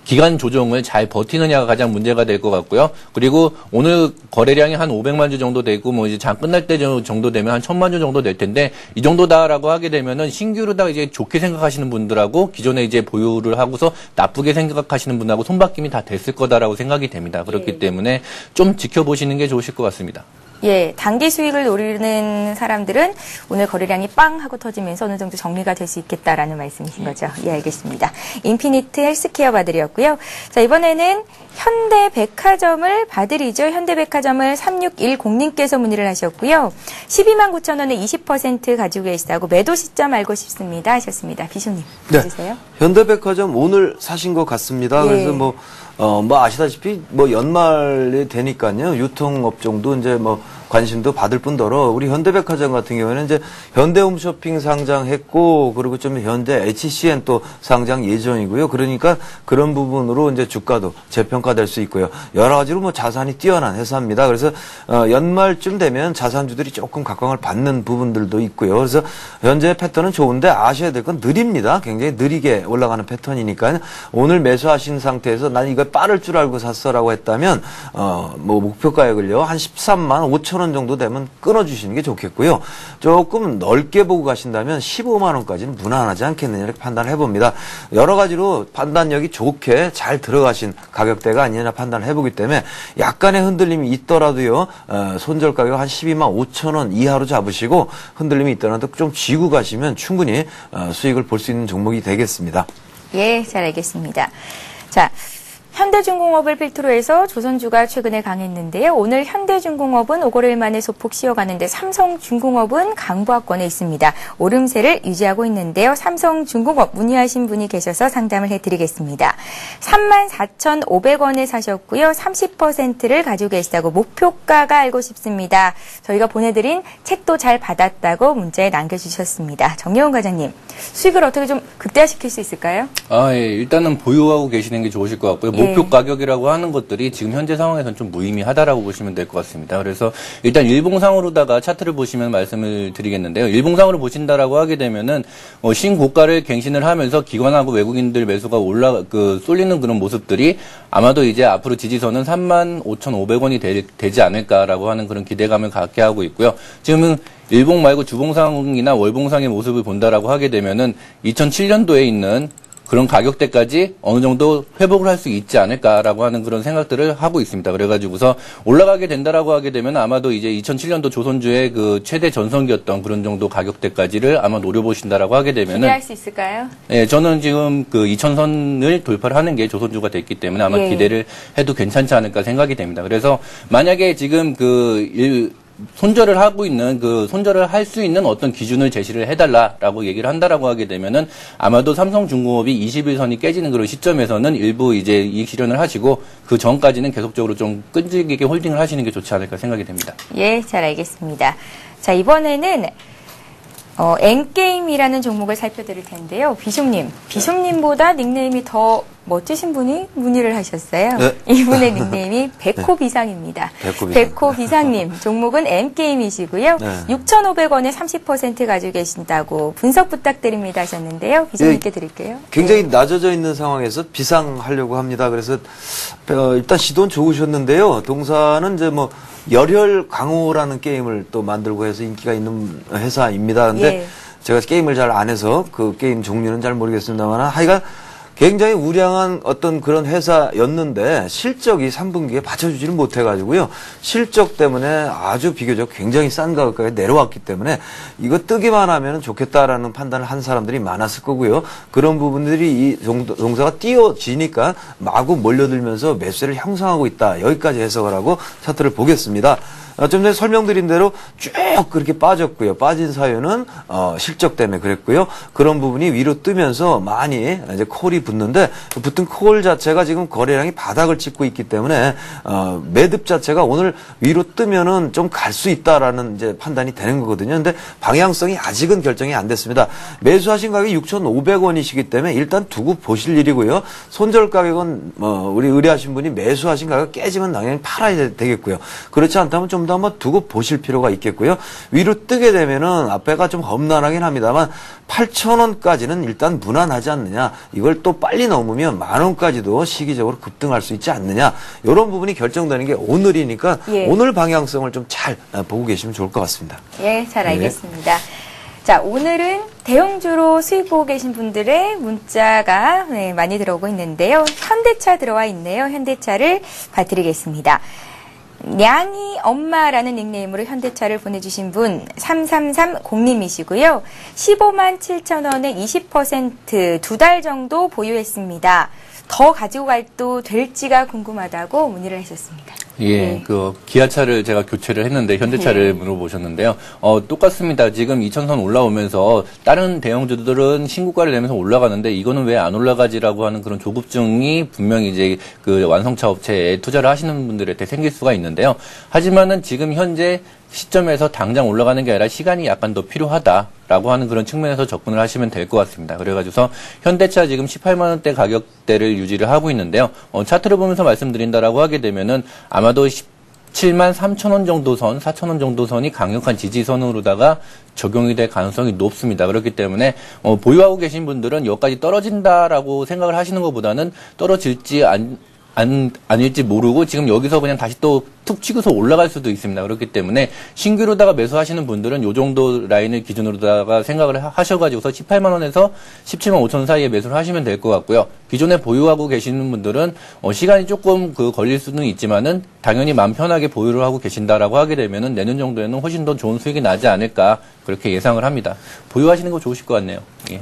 기간 조정을 잘 버티느냐가 가장 문제가 될 것 같고요. 그리고 오늘 거래량이 한 500만 주 정도 되고 뭐 이제 장 끝날 때 정도 되면 한 1000만 주 정도 될 텐데 이 정도다라고 하게 되면은 신규로다 이제 좋게 생각하시는 분들하고 기존에 이제 보유를 하고서 나쁘게 생각하시는 분하고 손바뀜이 다 됐을 거다라고 생각이 됩니다. 그렇기 때문에 좀 지켜보시는 게 좋으실 것 같습니다. 예, 단기 수익을 노리는 사람들은 오늘 거래량이 빵 하고 터지면서 어느 정도 정리가 될 수 있겠다라는 말씀이신 거죠. 예, 알겠습니다. 인피니트 헬스케어 바들이었고요. 자, 이번에는 현대백화점을 바들이죠. 현대백화점을 3610님께서 문의를 하셨고요. 12만 9천 원에 20% 가지고 계시다고 매도 시점 알고 싶습니다 하셨습니다. 비쇼님, 해주세요. 네, 현대백화점 오늘 사신 것 같습니다. 예. 그래서 뭐 아시다시피 연말이 되니까요. 유통업종도 이제 관심도 받을 뿐더러 우리 현대백화점 같은 경우에는 이제 현대홈쇼핑 상장했고 그리고 좀 현대 HCN 또 상장 예정이고요. 그러니까 그런 부분으로 이제 주가도 재평가될 수 있고요. 여러 가지로 자산이 뛰어난 회사입니다. 그래서 연말쯤 되면 자산주들이 조금 각광을 받는 부분들도 있고요. 그래서 현재 패턴은 좋은데 아셔야 될 건 느립니다. 굉장히 느리게 올라가는 패턴이니까요. 오늘 매수하신 상태에서 난 이거 빠를 줄 알고 샀어라고 했다면 목표 가액을요 한 13만 5천 원 정도 되면 끊어주시는 게 좋겠고요. 조금 넓게 보고 가신다면 15만 원까지는 무난하지 않겠느냐 이렇게 판단을 해봅니다. 여러 가지로 판단력이 좋게 잘 들어가신 가격대가 아니냐 판단을 해보기 때문에 약간의 흔들림이 있더라도요. 손절 가격 한 12만 5천 원 이하로 잡으시고 흔들림이 있더라도 좀 쥐고 가시면 충분히 수익을 볼 수 있는 종목이 되겠습니다. 예, 잘 알겠습니다. 자, 현대중공업을 필두로 해서 조선주가 최근에 강했는데요. 오늘 현대중공업은 5거래일 만에 소폭 쉬어가는데 삼성중공업은 강보합권에 있습니다. 오름세를 유지하고 있는데요. 삼성중공업 문의하신 분이 계셔서 상담을 해드리겠습니다. 34,500원에 사셨고요. 30%를 가지고 계시다고 목표가가 알고 싶습니다. 저희가 보내드린 책도 잘 받았다고 문자에 남겨주셨습니다. 정여운 과장님, 수익을 어떻게 좀 극대화시킬 수 있을까요? 예, 일단은 보유하고 계시는 게 좋으실 것 같고요. 목표 가격이라고 하는 것들이 지금 현재 상황에서는 좀 무의미하다라고 보시면 될 것 같습니다. 그래서 일단 일봉상으로다가 차트를 보시면 말씀을 드리겠는데요. 일봉상으로 보신다라고 하게 되면은 신고가를 갱신을 하면서 기관하고 외국인들 매수가 쏠리는 그런 모습들이 아마도 이제 앞으로 지지선은 35,500원이 되지 않을까라고 하는 그런 기대감을 갖게 하고 있고요. 지금은 일봉 말고 주봉상이나 월봉상의 모습을 본다라고 하게 되면은 2007년도에 있는 그런 가격대까지 어느 정도 회복을 할 수 있지 않을까라고 하는 그런 생각들을 하고 있습니다. 그래가지고서 올라가게 된다라고 하게 되면 아마도 이제 2007년도 조선주의 그 최대 전성기였던 그런 정도 가격대까지를 아마 노려보신다라고 하게 되면은 기대할 수 있을까요? 네, 저는 지금 그 2000선을 돌파를 하는 게 조선주가 됐기 때문에 아마 기대를 해도 괜찮지 않을까 생각이 됩니다. 그래서 만약에 지금 손절을 하고 있는 손절을 할 수 있는 어떤 기준을 제시를 해달라라고 얘기를 한다라고 하게 되면은 아마도 삼성중공업이 21선이 깨지는 그런 시점에서는 일부 이제 이익 실현을 하시고 그 전까지는 계속적으로 좀 끈질기게 홀딩을 하시는 게 좋지 않을까 생각이 됩니다. 예, 잘 알겠습니다. 자, 이번에는 N게임이라는 종목을 살펴드릴 텐데요. 비숍님보다 닉네임이 더 멋지신 분이 문의를 하셨어요. 네. 이분의 닉네임이 백호비상입니다. 백호비상님, 종목은 N게임이시고요. 네. 6,500원에 30% 가지고 계신다고 분석 부탁드립니다 하셨는데요. 비숍님께 드릴게요. 굉장히 낮아져 있는 상황에서 비상하려고 합니다. 그래서 일단 시도는 좋으셨는데요. 동사는 이제 열혈 강호라는 게임을 또 만들고 해서 인기가 있는 회사입니다. 근데 제가 게임을 잘 안 해서 그 게임 종류는 잘 모르겠습니다만 하여간 굉장히 우량한 어떤 그런 회사였는데 실적이 3분기에 받쳐주지를 못해가지고요. 실적 때문에 아주 비교적 굉장히 싼 가격까지 내려왔기 때문에 이거 뜨기만 하면 좋겠다라는 판단을 한 사람들이 많았을 거고요. 그런 부분들이 이 동사가 띄어지니까 마구 몰려들면서 매수를 형성하고 있다. 여기까지 해석을 하고 차트를 보겠습니다. 좀 전에 설명드린 대로 쭉 그렇게 빠졌고요. 빠진 사유는 실적 때문에 그랬고요. 그런 부분이 위로 뜨면서 많이 이제 콜이 붙는데 붙은 콜 자체가 지금 거래량이 바닥을 찍고 있기 때문에 매듭 자체가 오늘 위로 뜨면은 좀 갈 수 있다라는 이제 판단이 되는 거거든요. 근데 방향성이 아직은 결정이 안 됐습니다. 매수하신 가격이 6,500원이시기 때문에 일단 두고 보실 일이고요. 손절 가격은 우리 의뢰하신 분이 매수하신 가격 깨지면 당연히 팔아야 되겠고요. 그렇지 않다면 좀 더 한번 두고 보실 필요가 있겠고요. 위로 뜨게 되면은 앞에가 좀 험난하긴 합니다만 8,000원까지는 일단 무난하지 않느냐. 이걸 또 또 빨리 넘으면 10,000원까지도 시기적으로 급등할 수 있지 않느냐. 이런 부분이 결정되는 게 오늘이니까 예. 오늘 방향성을 좀 잘 보고 계시면 좋을 것 같습니다. 예, 잘 알겠습니다. 자, 오늘은 대형주로 수익 보고 계신 분들의 문자가 많이 들어오고 있는데요. 현대차 들어와 있네요. 현대차를 봐드리겠습니다. 냥이 엄마라는 닉네임으로 현대차를 보내주신 분 3330님이시고요. 15만 7천 원에 20% 2달 정도 보유했습니다. 더 가지고 가도 될지가 궁금하다고 문의를 하셨습니다. 예, 그 기아차를 제가 교체를 했는데 현대차를 물어보셨는데요. 똑같습니다. 지금 2000선 올라오면서 다른 대형주들은 신고가를 내면서 올라가는데 이거는 왜 안 올라가지라고 하는 그런 조급증이 분명히 이제 그 완성차 업체에 투자를 하시는 분들한테 생길 수가 있는데요. 하지만은 지금 현재 시점에서 당장 올라가는 게 아니라 시간이 약간 더 필요하다라고 하는 그런 측면에서 접근을 하시면 될 것 같습니다. 그래가지고서 현대차 지금 18만 원대 가격대를 유지를 하고 있는데요. 차트를 보면서 말씀드린다라고 하게 되면은 아마도 17만 3천 원 정도 선, 4천 원 정도 선이 강력한 지지선으로다가 적용이 될 가능성이 높습니다. 그렇기 때문에 보유하고 계신 분들은 여기까지 떨어진다라고 생각을 하시는 것보다는 떨어질지 아닐지 모르고 지금 여기서 그냥 다시 또 툭 치고서 올라갈 수도 있습니다. 그렇기 때문에 신규로다가 매수하시는 분들은 요 정도 라인을 기준으로다가 생각을 하셔가지고서 18만 원에서 17만 5천 원 사이에 매수를 하시면 될 것 같고요. 기존에 보유하고 계시는 분들은 시간이 조금 걸릴 수는 있지만은 당연히 마음 편하게 보유를 하고 계신다라고 하게 되면은 내년 정도에는 훨씬 더 좋은 수익이 나지 않을까 그렇게 예상을 합니다. 보유하시는 거 좋으실 것 같네요.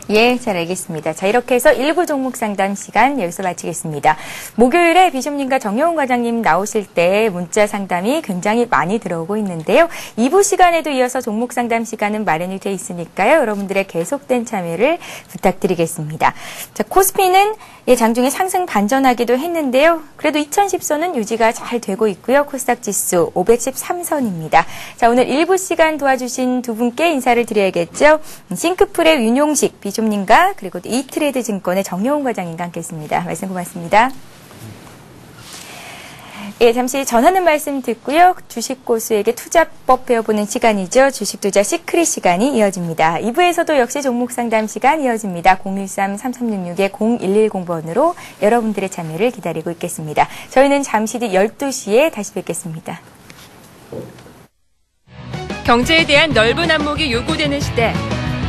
예, 잘 알겠습니다. 자, 이렇게 해서 1부 종목 상담 시간 여기서 마치겠습니다. 목요일에 비숍님과 정여운 과장님 나오실 때 문자 상담이 굉장히 많이 들어오고 있는데요. 2부 시간에도 이어서 종목 상담 시간은 마련이 돼 있으니까요. 여러분들의 계속된 참여를 부탁드리겠습니다. 자, 코스피는 장중에 상승 반전하기도 했는데요. 그래도 2010선은 유지가 잘 되고 있고요. 코스닥 지수 513선입니다. 자, 오늘 1부 시간 도와주신 두 분께 인사를 드려야겠죠. 싱크풀의 윤용식 비숍님과 그리고 이트레이드 증권의 정여운 과장님과 함께했습니다. 말씀 고맙습니다. 예, 잠시 전하는 말씀 듣고요. 주식 고수에게 투자법 배워보는 시간이죠. 주식 투자 시크릿 시간이 이어집니다. 2부에서도 역시 종목 상담 시간 이어집니다. 013-3366-0110번으로 여러분들의 참여를 기다리고 있겠습니다. 저희는 잠시 뒤 12시에 다시 뵙겠습니다. 경제에 대한 넓은 안목이 요구되는 시대.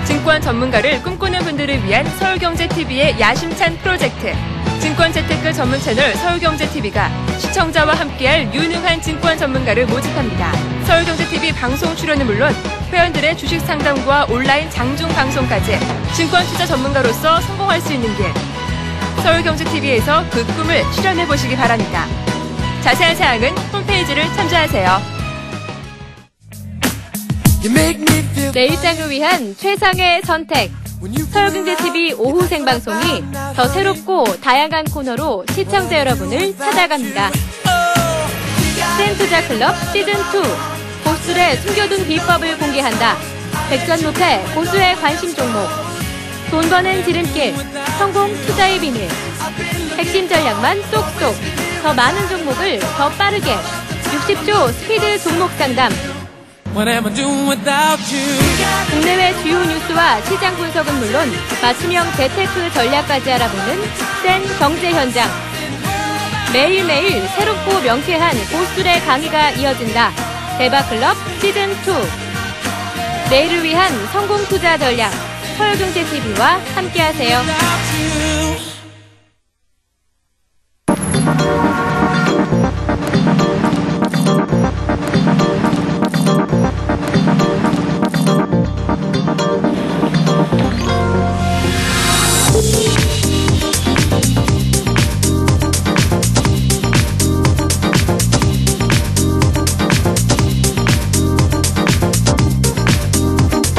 증권 전문가를 꿈꾸는 분들을 위한 서울경제TV의 야심찬 프로젝트. 증권 재테크 전문 채널 서울경제TV가 시청자와 함께할 유능한 증권 전문가를 모집합니다. 서울경제TV 방송 출연은 물론 회원들의 주식 상담과 온라인 장중 방송까지 증권 투자 전문가로서 성공할 수 있는 길. 서울경제TV에서 그 꿈을 실현해보시기 바랍니다. 자세한 사항은 홈페이지를 참조하세요. 내 일상을 위한 최상의 선택. 서울경제TV 오후 생방송이 더 새롭고 다양한 코너로 시청자 여러분을 찾아갑니다. 쌤투자클럽 시즌2 고수들의 숨겨둔 비법을 공개한다. 백전무패 고수의 관심 종목. 돈 버는 지름길 성공 투자의 비밀. 핵심 전략만 쏙쏙 더 많은 종목을 더 빠르게 60조 스피드 종목 상담. 국내외 주요 뉴스와 시장 분석은 물론 맞춤형 재테크 전략까지 알아보는 센 경제 현장. 매일매일 새롭고 명쾌한 고수들의 강의가 이어진다. 대박클럽 시즌2. 내일을 위한 성공 투자 전략. 서울경제TV와 함께하세요.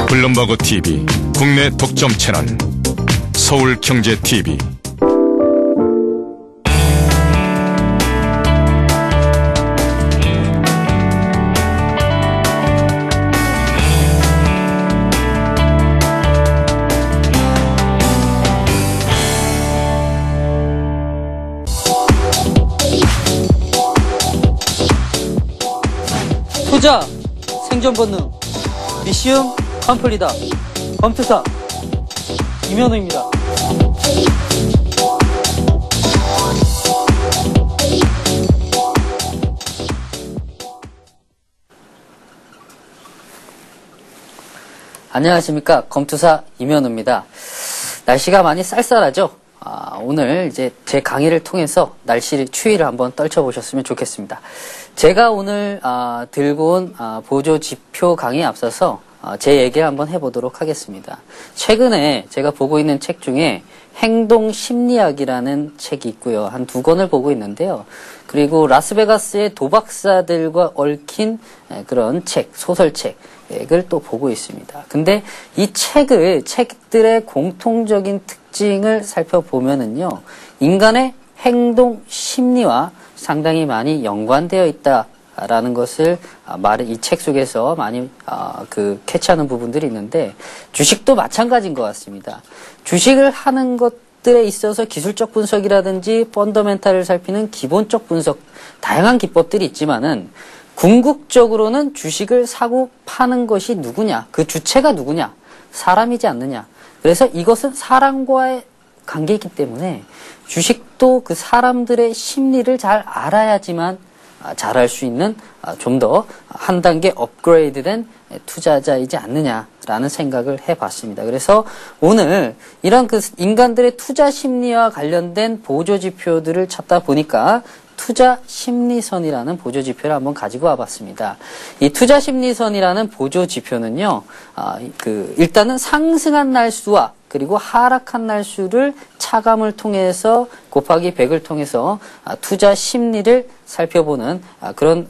블룸버그 TV 국내 독점 채널 서울경제TV. 투자 생존 본능 미시움 컴플리다 검투사 이면호입니다. 안녕하십니까. 검투사 이면우입니다. 날씨가 많이 쌀쌀하죠? 오늘 이제 제 강의를 통해서 추위를 한번 떨쳐보셨으면 좋겠습니다. 제가 오늘 들고 온 보조 지표 강의에 앞서서 제 얘기를 한번 해보도록 하겠습니다. 최근에 제가 보고 있는 책 중에 행동 심리학이라는 책이 있고요. 한 2권을 보고 있는데요. 그리고 라스베가스의 도박사들과 얽힌 그런 소설책을 또 보고 있습니다. 근데 이 책들의 공통적인 특징을 살펴보면은요, 인간의 행동 심리와 상당히 많이 연관되어 있다라는 것을 이 책 속에서 많이 캐치하는 부분들이 있는데, 주식도 마찬가지인 것 같습니다. 주식을 하는 것들에 있어서 기술적 분석이라든지 펀더멘탈을 살피는 기본적 분석, 다양한 기법들이 있지만은 궁극적으로는 주식을 사고 파는 것이 누구냐, 그 주체가 누구냐, 사람이지 않느냐. 그래서 이것은 사람과의 관계이기 때문에 주식도 그 사람들의 심리를 잘 알아야지만 잘할 수 있는 좀 더 한 단계 업그레이드된 투자자이지 않느냐라는 생각을 해봤습니다. 그래서 오늘 이런 인간들의 투자 심리와 관련된 보조 지표들을 찾다 보니까 투자 심리선이라는 보조 지표를 한번 가지고 와봤습니다. 이 투자 심리선이라는 보조 지표는요, 일단은 상승한 날수와 그리고 하락한 날수를 차감을 통해서 곱하기 100을 통해서 투자 심리를 살펴보는 그런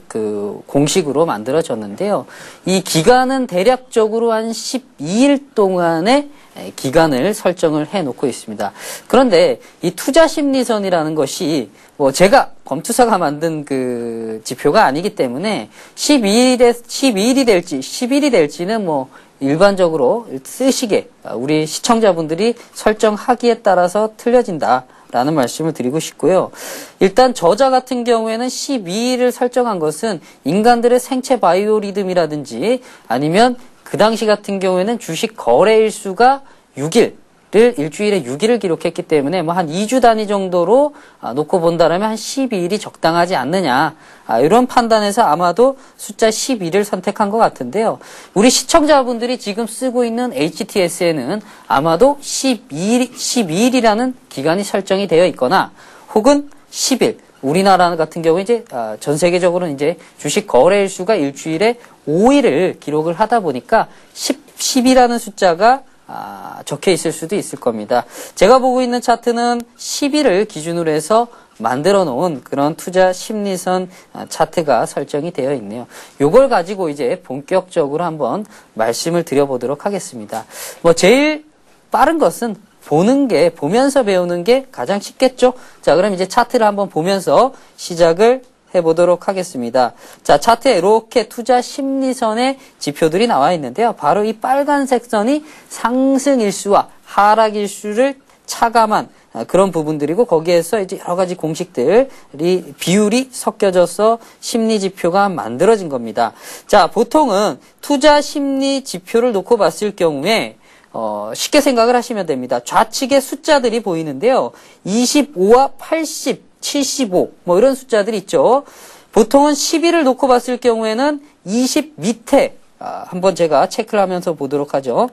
공식으로 만들어졌는데요. 이 기간은 대략적으로 한 12일 동안의 기간을 설정을 해 놓고 있습니다. 그런데 이 투자 심리선이라는 것이 제가 검투사가 만든 지표가 아니기 때문에 12일이 될지 10일이 될지는 일반적으로 쓰시게 우리 시청자분들이 설정하기에 따라서 틀려진다라는 말씀을 드리고 싶고요. 일단 저자 같은 경우에는 12일을 설정한 것은 인간들의 생체 바이오리듬이라든지 아니면 그 당시 같은 경우에는 주식 거래일 수가 6일, 일주일에 6일을 기록했기 때문에 한 2주 단위 정도로 놓고 본다라면 한 12일이 적당하지 않느냐, 이런 판단에서 아마도 숫자 12를 선택한 것 같은데요. 우리 시청자분들이 지금 쓰고 있는 HTS에는 아마도 12일이라는 기간이 설정이 되어 있거나 혹은 10일, 우리나라 같은 경우에 이제 전 세계적으로는 이제 주식 거래일 수가 일주일에 5일을 기록을 하다 보니까 10이라는 숫자가 적혀 있을 수도 있을 겁니다. 제가 보고 있는 차트는 10일을 기준으로 해서 만들어 놓은 그런 투자 심리선 차트가 설정이 되어 있네요. 요걸 가지고 이제 본격적으로 한번 말씀을 드려보도록 하겠습니다. 제일 빠른 것은 보면서 배우는 게 가장 쉽겠죠? 자, 그럼 이제 차트를 한번 보면서 시작을 해보도록 하겠습니다. 자, 차트에 이렇게 투자 심리선의 지표들이 나와 있는데요. 바로 이 빨간색 선이 상승일수와 하락일수를 차감한 그런 부분들이고, 거기에서 이제 여러 가지 비율이 섞여져서 심리 지표가 만들어진 겁니다. 자, 보통은 투자 심리 지표를 놓고 봤을 경우에 쉽게 생각을 하시면 됩니다. 좌측에 숫자들이 보이는데요. 25와 80, 75, 이런 숫자들이 있죠. 보통은 10일을 놓고 봤을 경우에는 20 밑에, 한번 제가 체크를 하면서 보도록 하죠.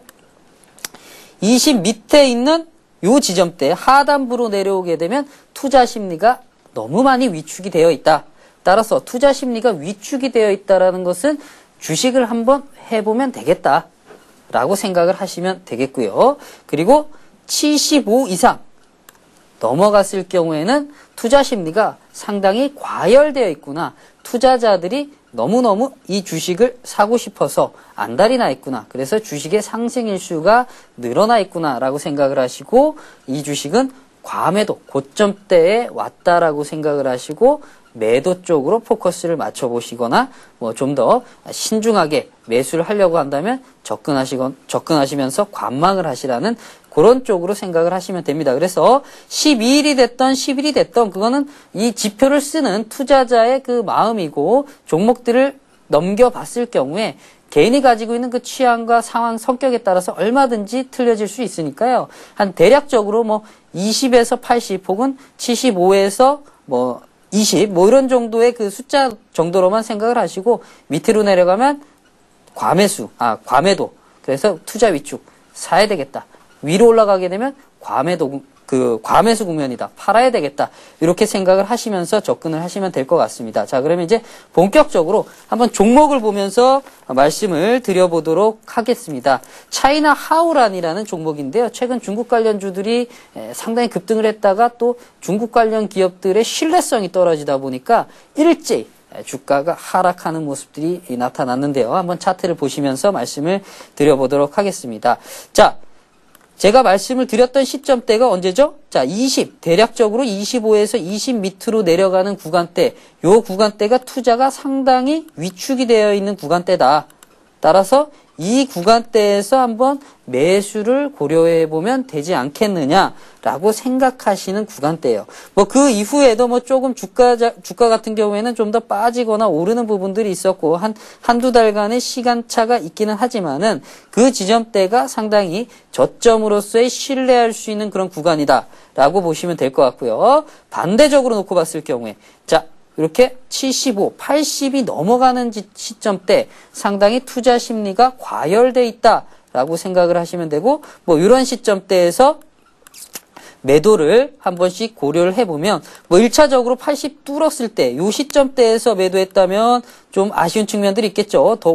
20 밑에 있는 요 지점대 하단부로 내려오게 되면 투자 심리가 너무 많이 위축이 되어 있다. 따라서 투자 심리가 위축이 되어 있다라는 것은 주식을 한번 해보면 되겠다 라고 생각을 하시면 되겠고요. 그리고 75 이상 넘어갔을 경우에는 투자 심리가 상당히 과열되어 있구나, 투자자들이 너무너무 이 주식을 사고 싶어서 안달이 나 있구나, 그래서 주식의 상승일수가 늘어나 있구나 라고 생각을 하시고, 이 주식은 과매도 고점대에 왔다라고 생각을 하시고 매도 쪽으로 포커스를 맞춰보시거나 좀 더 신중하게 매수를 하려고 한다면 접근하시면서 관망을 하시라는 그런 쪽으로 생각을 하시면 됩니다. 그래서 12일이 됐던 10일이 됐던 그거는 이 지표를 쓰는 투자자의 그 마음이고, 종목들을 넘겨봤을 경우에 개인이 가지고 있는 그 취향과 상황, 성격에 따라서 얼마든지 틀려질 수 있으니까요. 한 대략적으로 20에서 80 혹은 75에서 20 이런 정도의 그 숫자 정도로만 생각을 하시고, 밑으로 내려가면 과매도 그래서 투자 위축, 사야 되겠다. 위로 올라가게 되면 과매수 국면이다. 팔아야 되겠다. 이렇게 생각을 하시면서 접근을 하시면 될 것 같습니다. 자, 그러면 이제 본격적으로 한번 종목을 보면서 말씀을 드려보도록 하겠습니다. 차이나 하우란이라는 종목인데요. 최근 중국 관련주들이 상당히 급등을 했다가 또 중국 관련 기업들의 신뢰성이 떨어지다 보니까 일제히 주가가 하락하는 모습들이 나타났는데요. 한번 차트를 보시면서 말씀을 드려보도록 하겠습니다. 자, 제가 말씀을 드렸던 시점대가 언제죠? 자, 20, 대략적으로 25에서 20 밑으로 내려가는 구간대, 요 구간대가 투자가 상당히 위축이 되어 있는 구간대다. 따라서 이 구간대에서 한번 매수를 고려해 보면 되지 않겠느냐라고 생각하시는 구간대예요. 뭐 그 이후에도 뭐 조금 주가 같은 경우에는 좀 더 빠지거나 오르는 부분들이 있었고 한두 달간의 시간차가 있기는 하지만은 그 지점대가 상당히 저점으로서의 신뢰할 수 있는 그런 구간이다라고 보시면 될 것 같고요. 반대적으로 놓고 봤을 경우에 자, 이렇게 75, 80이 넘어가는 시점대 상당히 투자 심리가 과열돼 있다라고 생각을 하시면 되고 뭐 이런 시점대에서 매도를 한 번씩 고려를 해보면 뭐 1차적으로 80 뚫었을 때 이 시점대에서 매도했다면 좀 아쉬운 측면들이 있겠죠. 더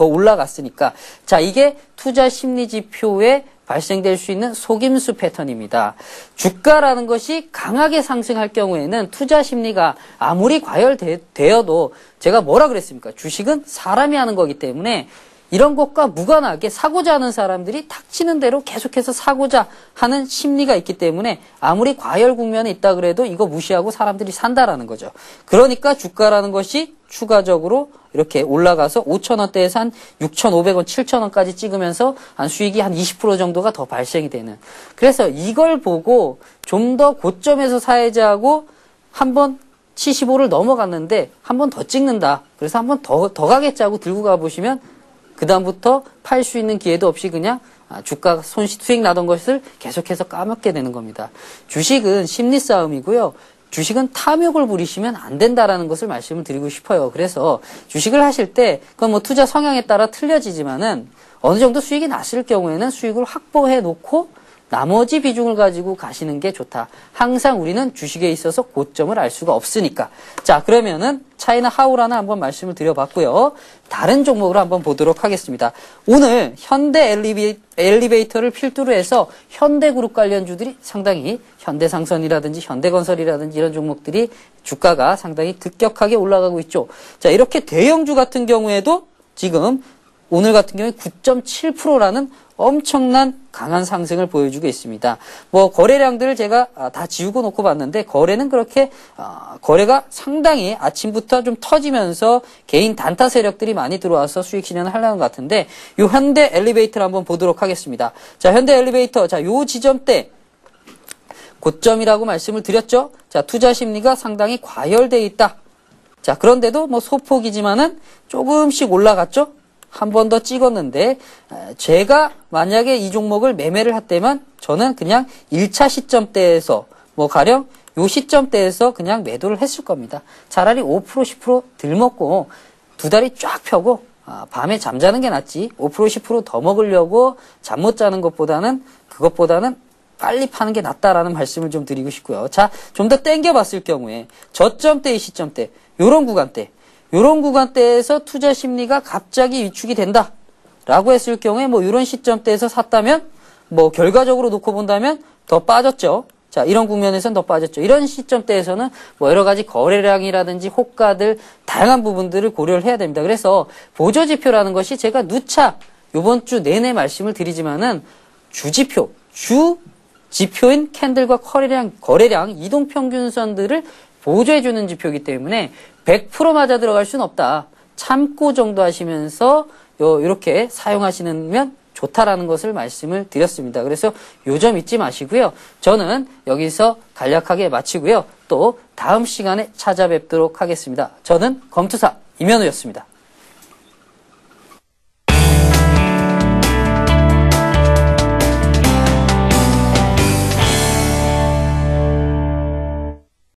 올라갔으니까. 자, 이게 투자 심리 지표에 발생될 수 있는 속임수 패턴입니다. 주가라는 것이 강하게 상승할 경우에는 투자 심리가 아무리 과열되어도 제가 뭐라 그랬습니까? 주식은 사람이 하는 거기 때문에 이런 것과 무관하게 사고자 하는 사람들이 닥치는 대로 계속해서 사고자 하는 심리가 있기 때문에 아무리 과열 국면에 있다 그래도 이거 무시하고 사람들이 산다라는 거죠. 그러니까 주가라는 것이 추가적으로 이렇게 올라가서 5,000원대에서 한 6,500원, 7,000원까지 찍으면서 한 수익이 한 20% 정도가 더 발생이 되는. 그래서 이걸 보고 좀 더 고점에서 사야지 하고 한번 75를 넘어갔는데 한 번 더 찍는다. 그래서 한 번 더 가겠지 하고 들고 가보시면 그 다음부터 팔 수 있는 기회도 없이 그냥 주가 수익 나던 것을 계속해서 까먹게 되는 겁니다. 주식은 심리 싸움이고요. 주식은 탐욕을 부리시면 안 된다라는 것을 말씀을 드리고 싶어요. 그래서 주식을 하실 때 그건 뭐 투자 성향에 따라 틀려지지만은 어느 정도 수익이 났을 경우에는 수익을 확보해 놓고 나머지 비중을 가지고 가시는 게 좋다. 항상 우리는 주식에 있어서 고점을 알 수가 없으니까. 자, 그러면은 차이나 하우라는 한번 말씀을 드려봤고요. 다른 종목을 한번 보도록 하겠습니다. 오늘 현대 엘리베이터를 필두로 해서 현대그룹 관련주들이 상당히 현대상선이라든지 현대건설이라든지 이런 종목들이 주가가 상당히 급격하게 올라가고 있죠. 자, 이렇게 대형주 같은 경우에도 지금 오늘 같은 경우에 9.7%라는 엄청난 강한 상승을 보여주고 있습니다. 뭐 거래량들을 제가 다 지우고 놓고 봤는데 거래는 그렇게 거래가 상당히 아침부터 좀 터지면서 개인 단타 세력들이 많이 들어와서 수익 실현을 하려는 것 같은데 이 현대 엘리베이터를 한번 보도록 하겠습니다. 자, 현대 엘리베이터 자, 요 지점대 고점이라고 말씀을 드렸죠. 자, 투자 심리가 상당히 과열되어 있다. 자, 그런데도 뭐 소폭이지만은 조금씩 올라갔죠. 한 번 더 찍었는데 제가 만약에 이 종목을 매매를 했다면 저는 그냥 1차 시점대에서 뭐 가령 요 시점대에서 그냥 매도를 했을 겁니다. 차라리 5% 10% 덜 먹고 두 다리 쫙 펴고 밤에 잠자는 게 낫지 5% 10% 더 먹으려고 잠 못 자는 것보다는 그것보다는 빨리 파는 게 낫다라는 말씀을 좀 드리고 싶고요. 자, 좀 더 땡겨봤을 경우에 저점대의 시점대 요런 구간대에서 투자 심리가 갑자기 위축이 된다 라고 했을 경우에 뭐 이런 시점대에서 샀다면 뭐 결과적으로 놓고 본다면 더 빠졌죠. 자, 이런 국면에서는 더 빠졌죠. 이런 시점대에서는 뭐 여러 가지 거래량이라든지 호가들 다양한 부분들을 고려를 해야 됩니다. 그래서 보조지표라는 것이 제가 누차 이번 주 내내 말씀을 드리지만은 지표인 캔들과 거래량, 이동평균선들을 보조해주는 지표이기 때문에 100% 맞아 들어갈 수는 없다. 참고 정도 하시면서 이렇게 사용하시면 좋다라는 것을 말씀을 드렸습니다. 그래서 요 점 잊지 마시고요. 저는 여기서 간략하게 마치고요. 또 다음 시간에 찾아뵙도록 하겠습니다. 저는 검투사 이면우였습니다.